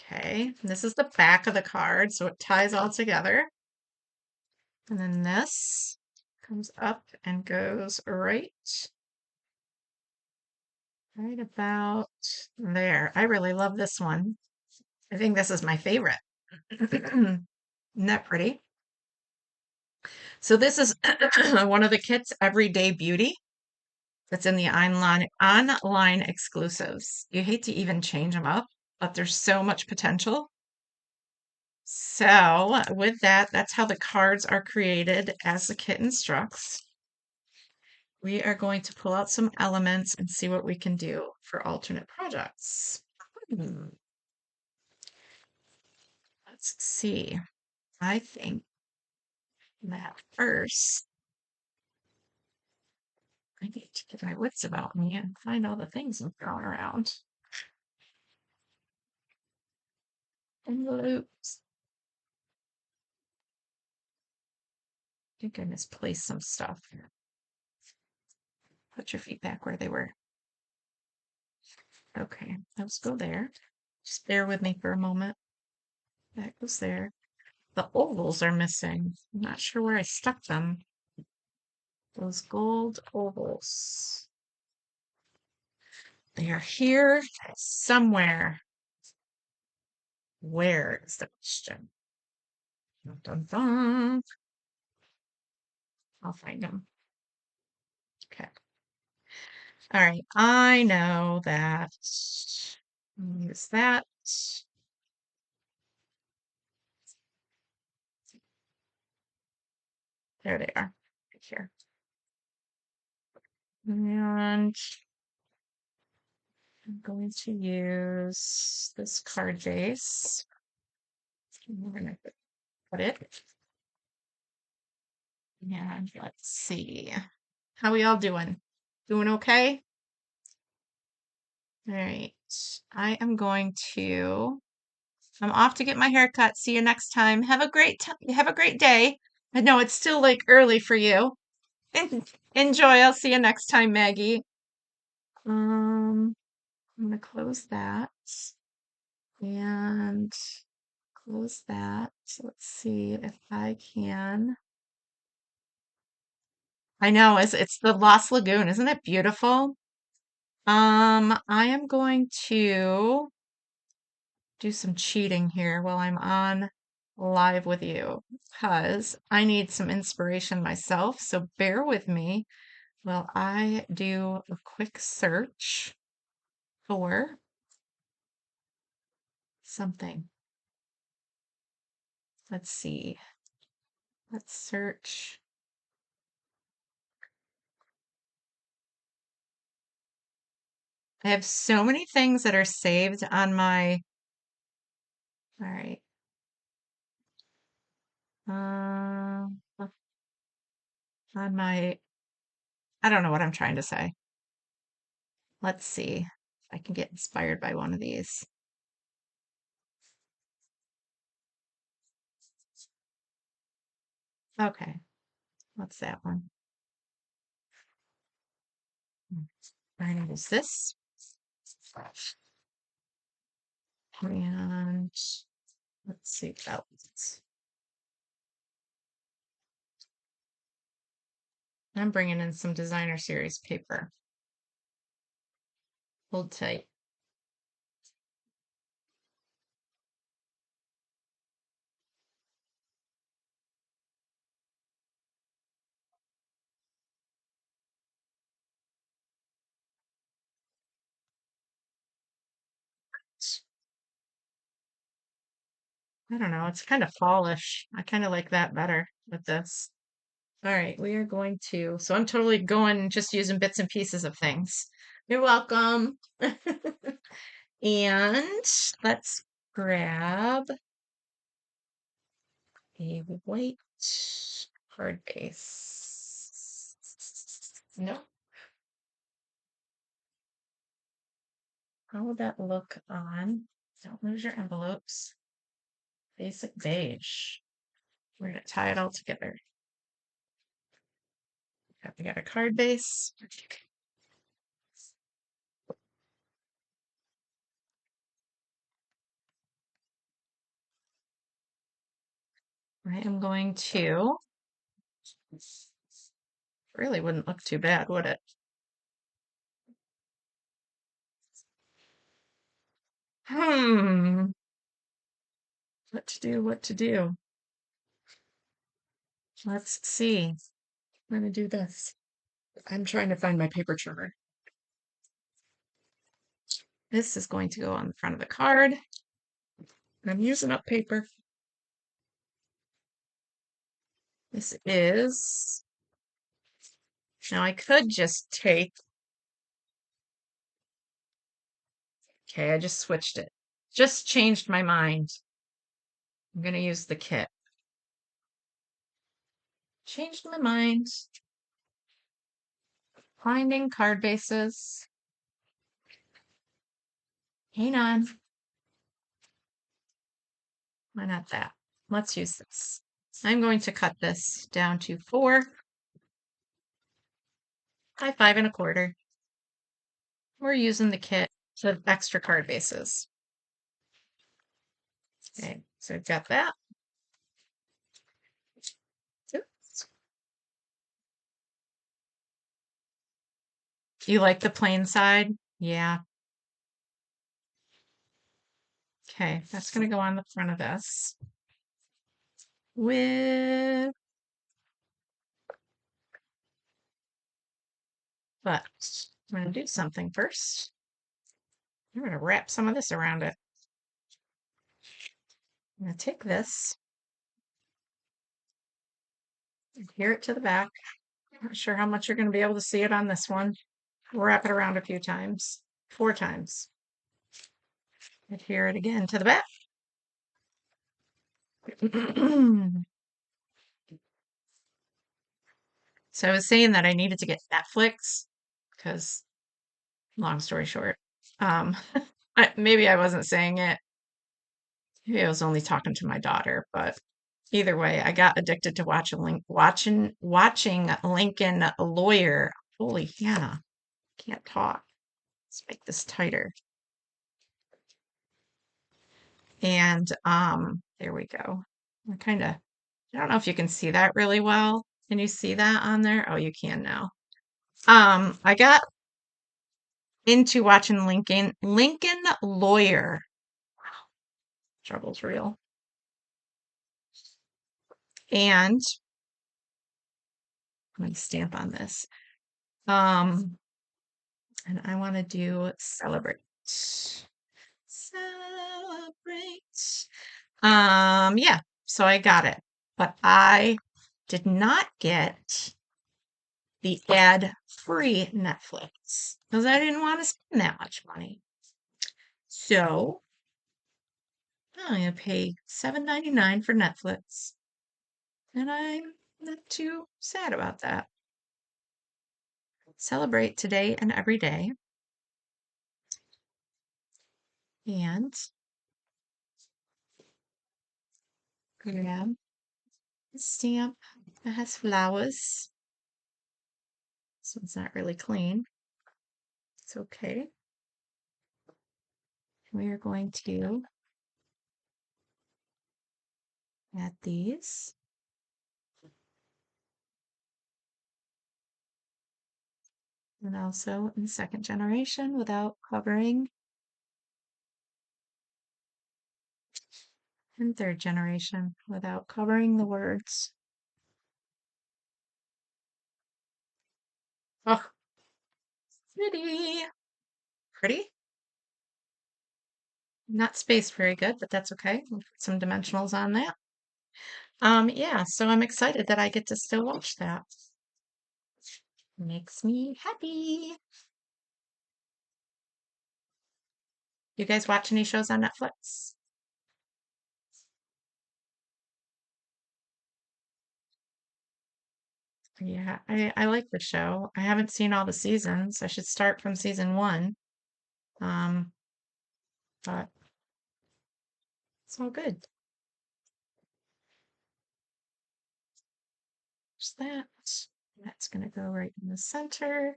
Okay, this is the back of the card, so it ties all together. And then this comes up and goes right about there. I really love this one. I think this is my favorite. Isn't that pretty? So this is one of the kit's Everyday Beauty that's in the online exclusives. You hate to even change them up, but there's so much potential. So with that, that's how the cards are created as the kit instructs. We are going to pull out some elements and see what we can do for alternate projects. let's see. I think that first I need to get my wits about me and find all the things I'm throwing around. Envelopes. I think I misplaced some stuff. Put your feet back where they were. Okay, let's go there. Just bear with me for a moment. That goes there. The ovals are missing. I'm not sure where I stuck them. Those gold ovals. They are here somewhere. Where is the question? Dun, dun, dun. I'll find them. Okay. All right. I know that. Use that. There they are. Right here. And I'm going to use this card base. We're going to put it. And let's see. How we all doing? Doing okay? All right. I am going to. I'm off to get my hair cut. See you next time. Have a great day. I know it's still like early for you. Enjoy. I'll see you next time, Maggie. I'm gonna close that and close that. So let's see if I can. I know it's the Lost Lagoon. Isn't it beautiful? I am going to do some cheating here while I'm on live with you because I need some inspiration myself. So bear with me while I do a quick search for something. Let's see. Let's search. I have so many things that are saved on my. All right. On my. I don't know what I'm trying to say. Let's see if I can get inspired by one of these. Okay. What's that one? I need is this. And let's see what else. I'm bringing in some designer series paper. Hold tight. I don't know. It's kind of fallish. I kind of like that better with this. All right, we are going to. So I'm totally going just using bits and pieces of things. You're welcome. And let's grab a white card base. No. How would that look on? Don't lose your envelopes. Basic beige. We're going to tie it all together. We got a card base. I am going to. Really wouldn't look too bad, would it? Hmm. What to do, what to do. Let's see. I'm going to do this. I'm trying to find my paper trimmer. This is going to go on the front of the card. I'm using up paper. This is. Now I could just take. Okay, I just switched it. Just changed my mind. I'm going to use the kit. Changed my mind. Finding card bases. Hang on. Why not that? Let's use this. I'm going to cut this down to 4 by 5 1/4. We're using the kit of extra card bases. Okay, so I've got that. Oops. You like the plain side? Yeah. Okay, that's going to go on the front of this with, but I'm going to do something first. I'm going to wrap some of this around it. I'm going to take this, adhere it to the back. Not sure how much you're going to be able to see it on this one. Wrap it around a few times, 4 times. Adhere it again to the back. So I was saying that I needed to get Netflix because, long story short, um, maybe I wasn't saying it. Maybe I was only talking to my daughter, but either way, I got addicted to watching Lincoln Lawyer. Holy Hannah, can't talk. Let's make this tighter. And there we go. I don't know if you can see that really well. Can you see that on there? Oh, you can now. I got into watching Lincoln Lawyer. Trouble's real. And I'm going to stamp on this. And I want to do celebrate. Celebrate. Yeah, so I got it. But I did not get the ad-free Netflix because I didn't want to spend that much money. So I'm going to pay $7.99 for Netflix. And I'm not too sad about that. Celebrate today and every day. And grab a stamp that has flowers. This one's not really clean. It's okay. We are going to add these. And also in second generation without covering. And third generation without covering the words. Oh, pretty. Pretty? Not spaced very good, but that's okay. We'll put some dimensionals on that. Yeah, so I'm excited that I get to still watch that. Makes me happy. You guys watch any shows on Netflix? Yeah, I like the show. I haven't seen all the seasons. I should start from season 1. Um, but it's all good. There's that. That's gonna go right in the center.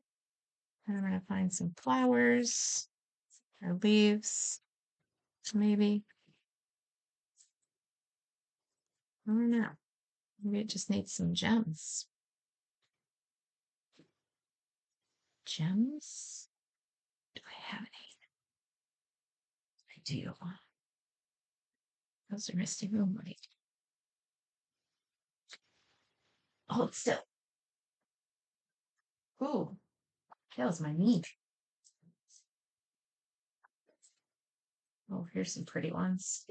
And I'm gonna find some flowers or leaves, maybe. I don't know. Maybe it just needs some gems. Gems? Do I have any? I do. Those are misty moonlight. Hold still. Ooh, that was my knee. Oh, here's some pretty ones.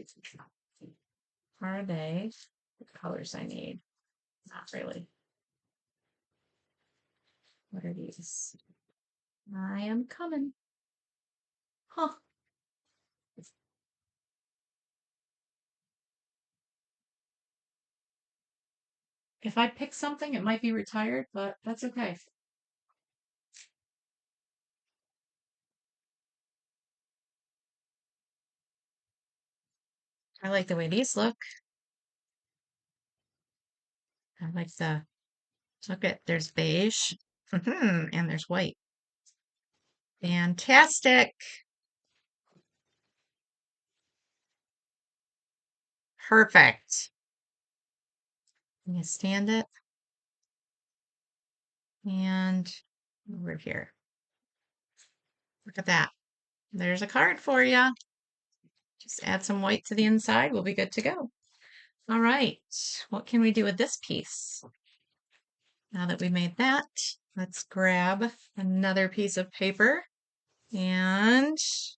Are they the colors I need? Not really. What are these? I am coming. Huh. If I pick something, it might be retired, but that's okay. I like the way these look. I like look at, there's beige, and there's white. Fantastic. Perfect. I'm gonna stand it and over here. Look at that. There's a card for you. Just add some white to the inside. We'll be good to go. All right. What can we do with this piece? Now that we made that, let's grab another piece of paper and let's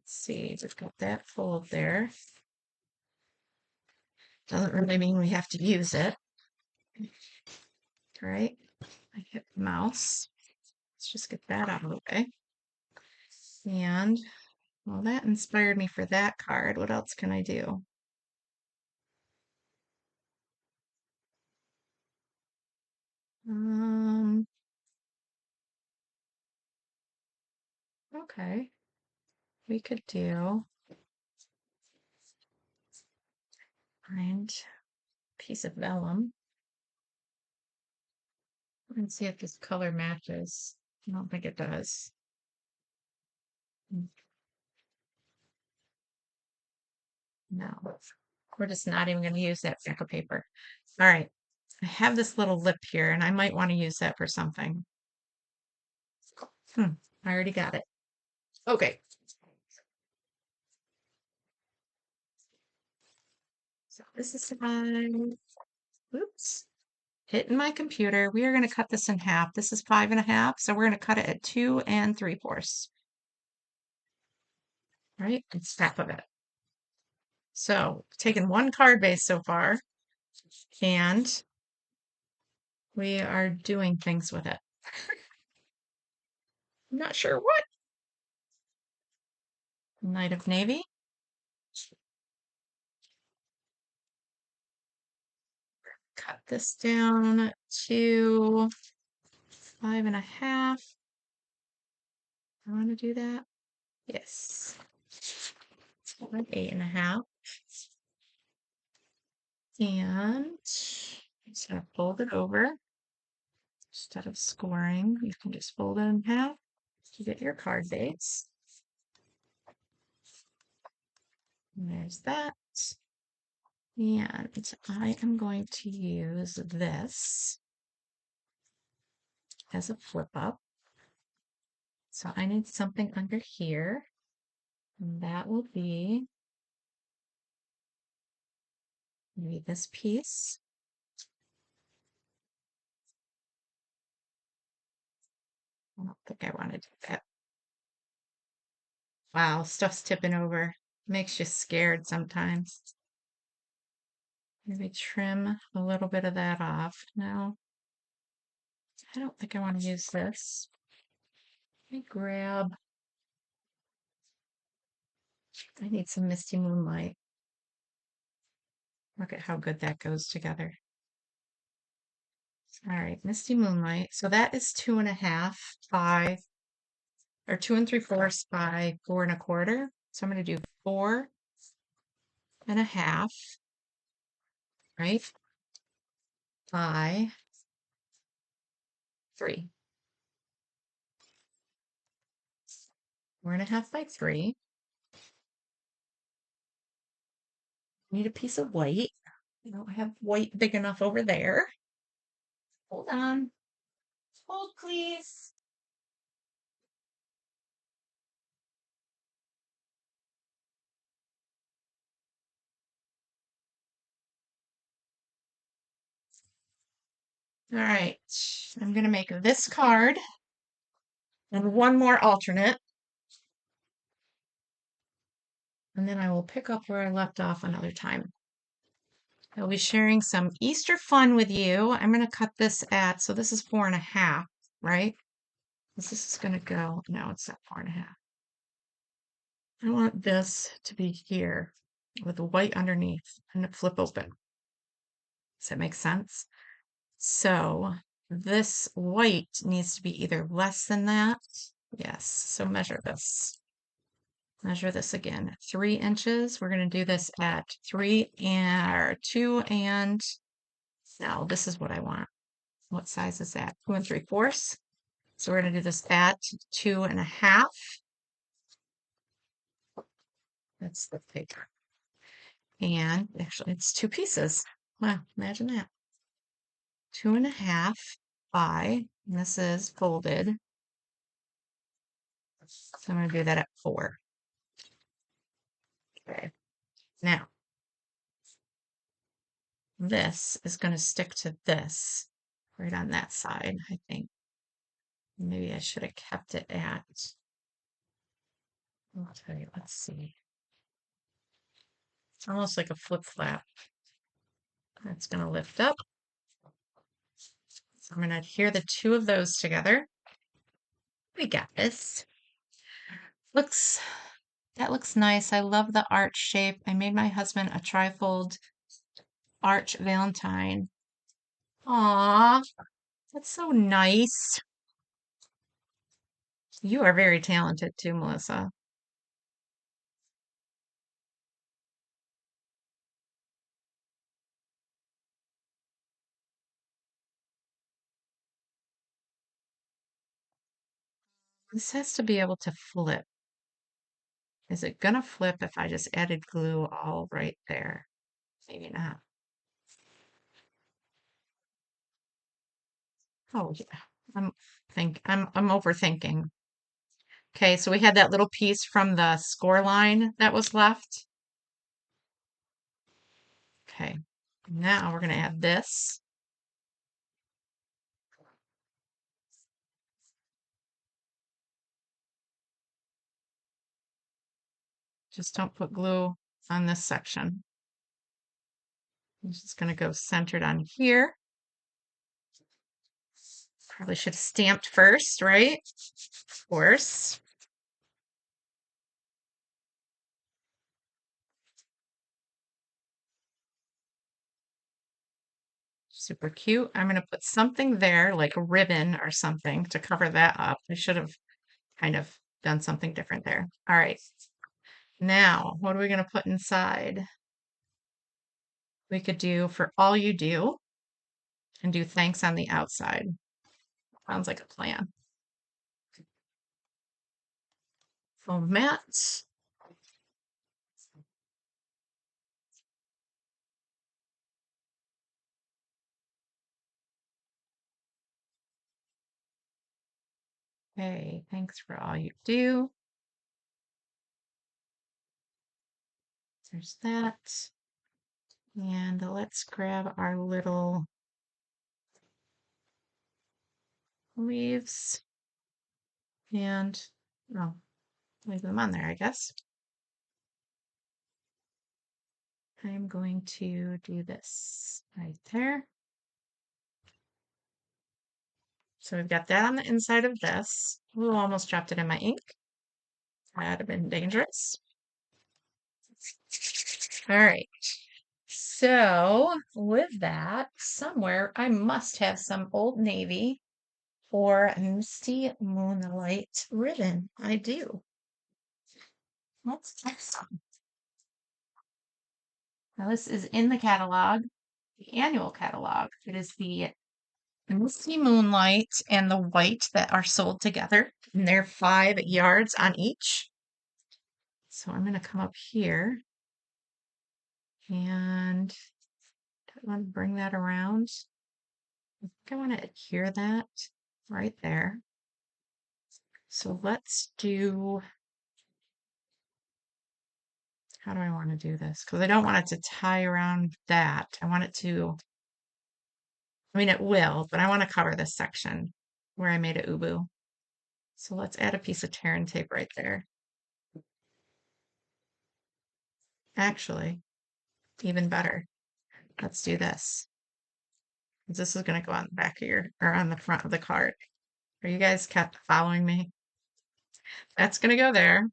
see, we've got that fold there. Doesn't really mean we have to use it. Right? I hit the mouse. Let's just get that out of the way. And well, that inspired me for that card. What else can I do? Um, okay. We could do find a piece of vellum and see if this color matches. I don't think it does. No, we're just not even going to use that stack of paper. All right. I have this little lip here and I might want to use that for something. I already got it. Okay. So this is my, oops, hitting my computer. We are going to cut this in half. This is 5.5. So we're going to cut it at 2 3/4. Right? It's half of it. So taken one card base so far and we are doing things with it. I'm not sure what. Knight of Navy. Cut this down to 5.5. I want to do that. Yes. 8.5. And just gonna fold it over. Instead of scoring, you can just fold it in half to get your card base. And there's that. And I am going to use this as a flip up. So I need something under here. And that will be maybe this piece. I don't think I want to do that. Wow, stuff's tipping over. Makes you scared sometimes. Maybe trim a little bit of that off. No, I don't think I want to use this. Let me grab, I need some Misty Moonlight. Look at how good that goes together. All right, Misty Moonlight. So that is 2.5 by, or 2 3/4 by 4 1/4. So I'm going to do 4.5, right? By 3. 4.5 by 3. Need a piece of white. I don't have white big enough over there. Hold on. Hold, please. All right. I'm going to make this card and one more alternate. And then I will pick up where I left off another time. I'll be sharing some Easter fun with you. I'm going to cut this at, so this is 4.5, right? This is going to go, no, it's at 4.5. I want this to be here with the white underneath and the flip open. Does that make sense? So this white needs to be either less than that. Yes, so measure this. Measure this again. 3 inches. We're going to do this at 3 and or 2 and no, this is what I want. What size is that? 2 3/4. So we're going to do this at 2.5. That's the paper. And actually, it's 2 pieces. Wow, imagine that. 2.5 by, and this is folded. So I'm going to do that at 4. Okay. Now, this is going to stick to this right on that side, I think. Maybe I should have kept it at, I'll tell you, let's see. It's almost like a flip flap. That's going to lift up. So I'm going to adhere the 2 of those together. We got this. That looks nice. I love the arch shape. I made my husband a trifold arch Valentine. Aw, that's so nice. You are very talented too, Melissa. This has to be able to flip. Is it gonna flip if I just added glue all right there? Maybe not. Oh yeah. I'm overthinking. Okay, so we had that little piece from the score line that was left. Okay, now we're gonna add this. Just don't put glue on this section. I'm just gonna go centered on here. Probably should have stamped first, right? Of course. Super cute. I'm going to put something there, like a ribbon or something to cover that up. I should have kind of done something different there. All right. Now, what are we going to put inside? We could do for all you do and do thanks on the outside. Sounds like a plan. Foam mat. Okay, thanks for all you do. There's that. And let's grab our little leaves and, oh, leave them on there, I guess. I'm going to do this right there. So we've got that on the inside of this. Ooh, almost dropped it in my ink. That'd have been dangerous. All right. So with that, somewhere I must have some Old Navy or Misty Moonlight ribbon. I do. Let's get some. Now this is in the catalog, the annual catalog. It is the Misty Moonlight and the white that are sold together. And they're 5 yards on each. So I'm going to come up here and I want to bring that around. I think I want to adhere that right there. So let's do, how do I want to do this? Because I don't want it to tie around that. I want it to, I mean, it will, but I want to cover this section where I made a ubu. So let's add a piece of tear and tape right there. Actually, even better. Let's do this. This is going to go on the back of your, or on the front of the card. Are you guys kept following me? That's going to go there.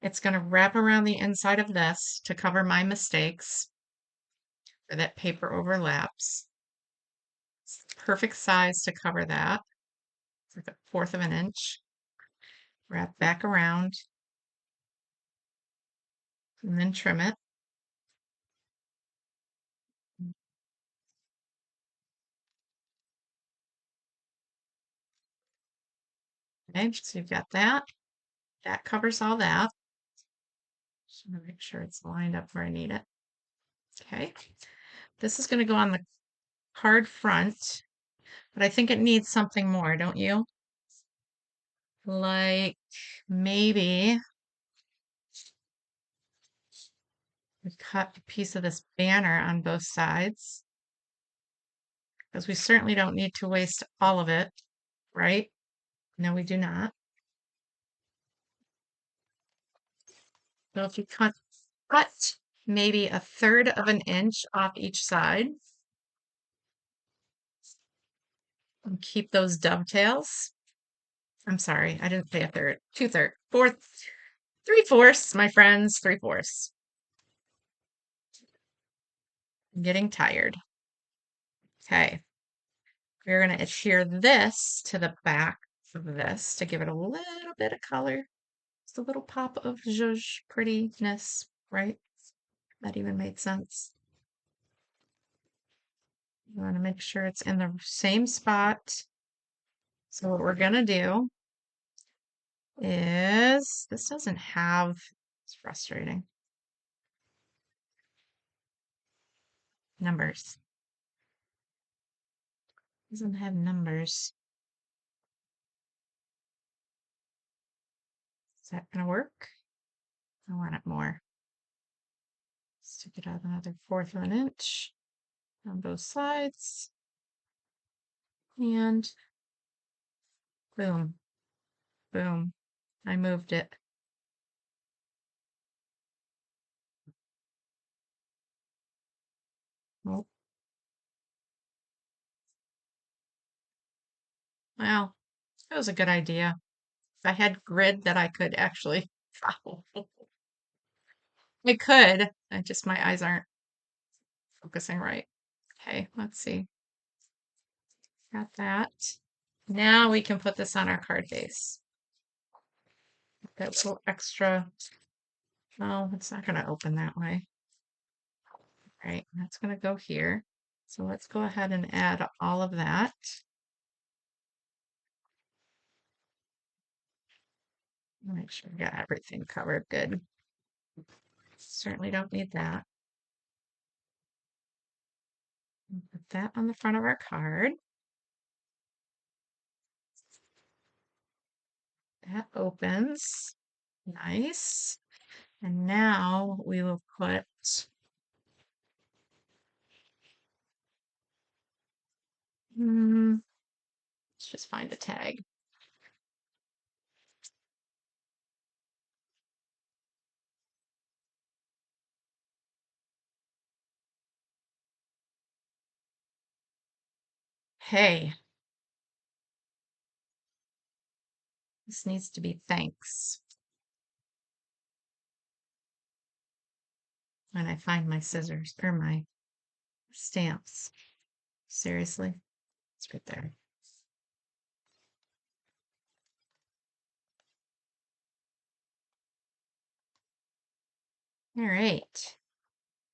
It's going to wrap around the inside of this to cover my mistakes where that paper overlaps. It's the perfect size to cover that. It's like a fourth of an inch. Wrap back around and then trim it. Okay, so you've got that. That covers all that. Just want to make sure it's lined up where I need it. Okay. This is going to go on the card front, but I think it needs something more, don't you? Like maybe we cut a piece of this banner on both sides because we certainly don't need to waste all of it, right? No, we do not. So if you cut maybe a third of an inch off each side and keep those dovetails. I'm sorry, I didn't say a third, two-third, fourth, three-fourths, my friends, three-fourths. I'm getting tired. Okay. We're going to adhere this to the back of this to give it a little bit of color. Just a little pop of zhuzh prettiness, right? That even made sense. You want to make sure it's in the same spot. So what we're going to do is, this doesn't have, it's frustrating, numbers. Doesn't have numbers. Is that going to work? I want it more. Stick it out another fourth of an inch on both sides. And boom, boom. I moved it. Oh, well, that was a good idea. If I had grid that I could actually follow, I could. I just, my eyes aren't focusing right. Okay, let's see. Got that. Now we can put this on our card base. That little extra. Oh, it's not going to open that way. Right, that's going to go here. So let's go ahead and add all of that. Make sure we got everything covered good. Certainly don't need that. Put that on the front of our card. That opens. Nice. And now we will put let's just find a tag. Hey, this needs to be thanks. When I find my scissors or my stamps. Seriously? It's right there. All right.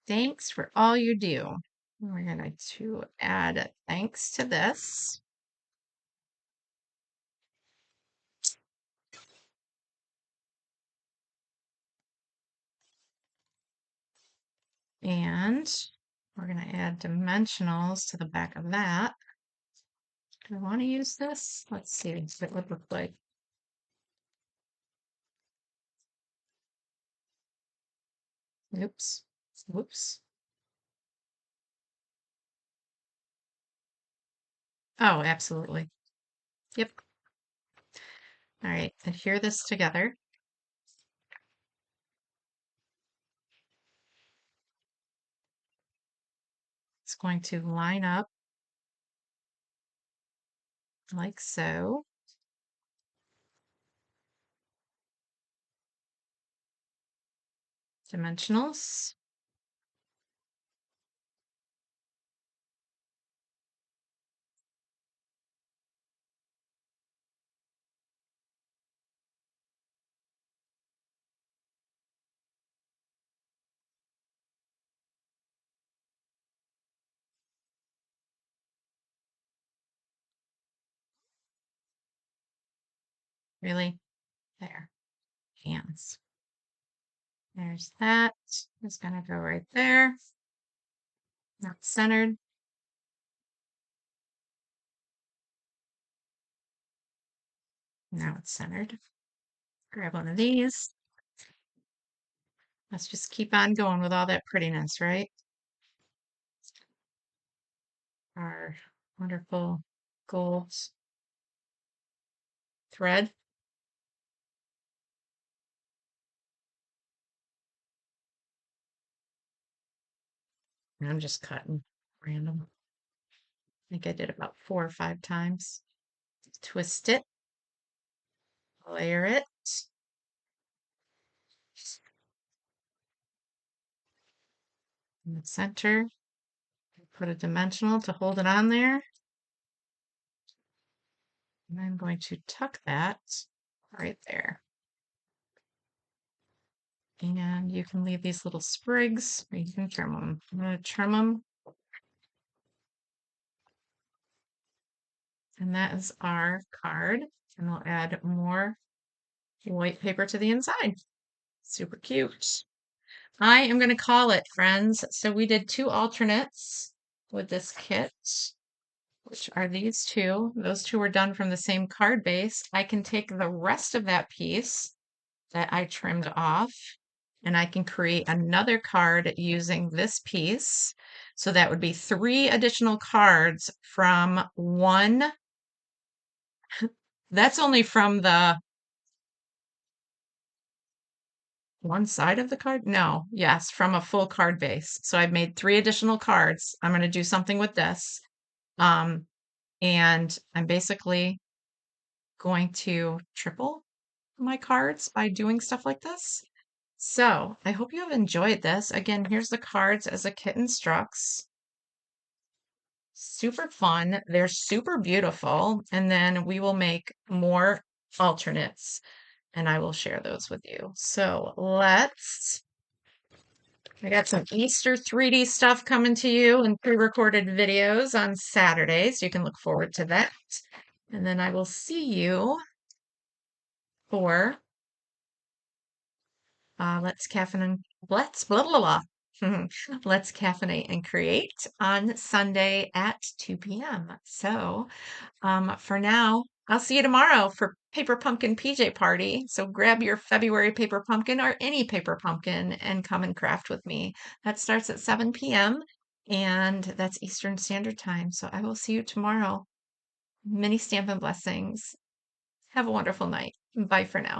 Thanks for all you do. We're going to add thanks to this. And we're going to add dimensionals to the back of that. Do I want to use this? Let's see what it would look like. Oops. Whoops. Oh, absolutely. Yep. All right, adhere this together. It's going to line up like so. Dimensionals. Really? There. Hands. There's that. It's gonna go right there. Not centered. Now it's centered. Grab one of these. Let's just keep on going with all that prettiness, right? Our wonderful gold thread. And I'm just cutting random. I think I did about 4 or 5 times. Twist it, layer it. In the center, put a dimensional to hold it on there. And I'm going to tuck that right there. And you can leave these little sprigs, or you can trim them. I'm going to trim them. And that is our card. And we'll add more white paper to the inside. Super cute. I am going to call it, friends. So we did 2 alternates with this kit, which are these 2. Those 2 were done from the same card base. I can take the rest of that piece that I trimmed off and I can create another card using this piece. So that would be 3 additional cards from one. That's only from the one side of the card? No, yes, from a full card base. So I've made 3 additional cards. I'm going to do something with this. Um, and I'm basically going to triple my cards by doing stuff like this. So I hope you have enjoyed this. Again, here's the cards as a kit instructs. Super fun. They're super beautiful. And then we will make more alternates and I will share those with you. So I got some Easter 3D stuff coming to you in pre-recorded videos on Saturdays. You can look forward to that. And then I will see you for let's blah blah blah. Let's caffeinate and create on Sunday at 2 p.m. So for now, I'll see you tomorrow for Paper Pumpkin PJ Party. So grab your February Paper Pumpkin or any paper pumpkin and come and craft with me. That starts at 7 p.m. and that's Eastern Standard Time. So I will see you tomorrow. Many Stampin' Blessings. Have a wonderful night. Bye for now.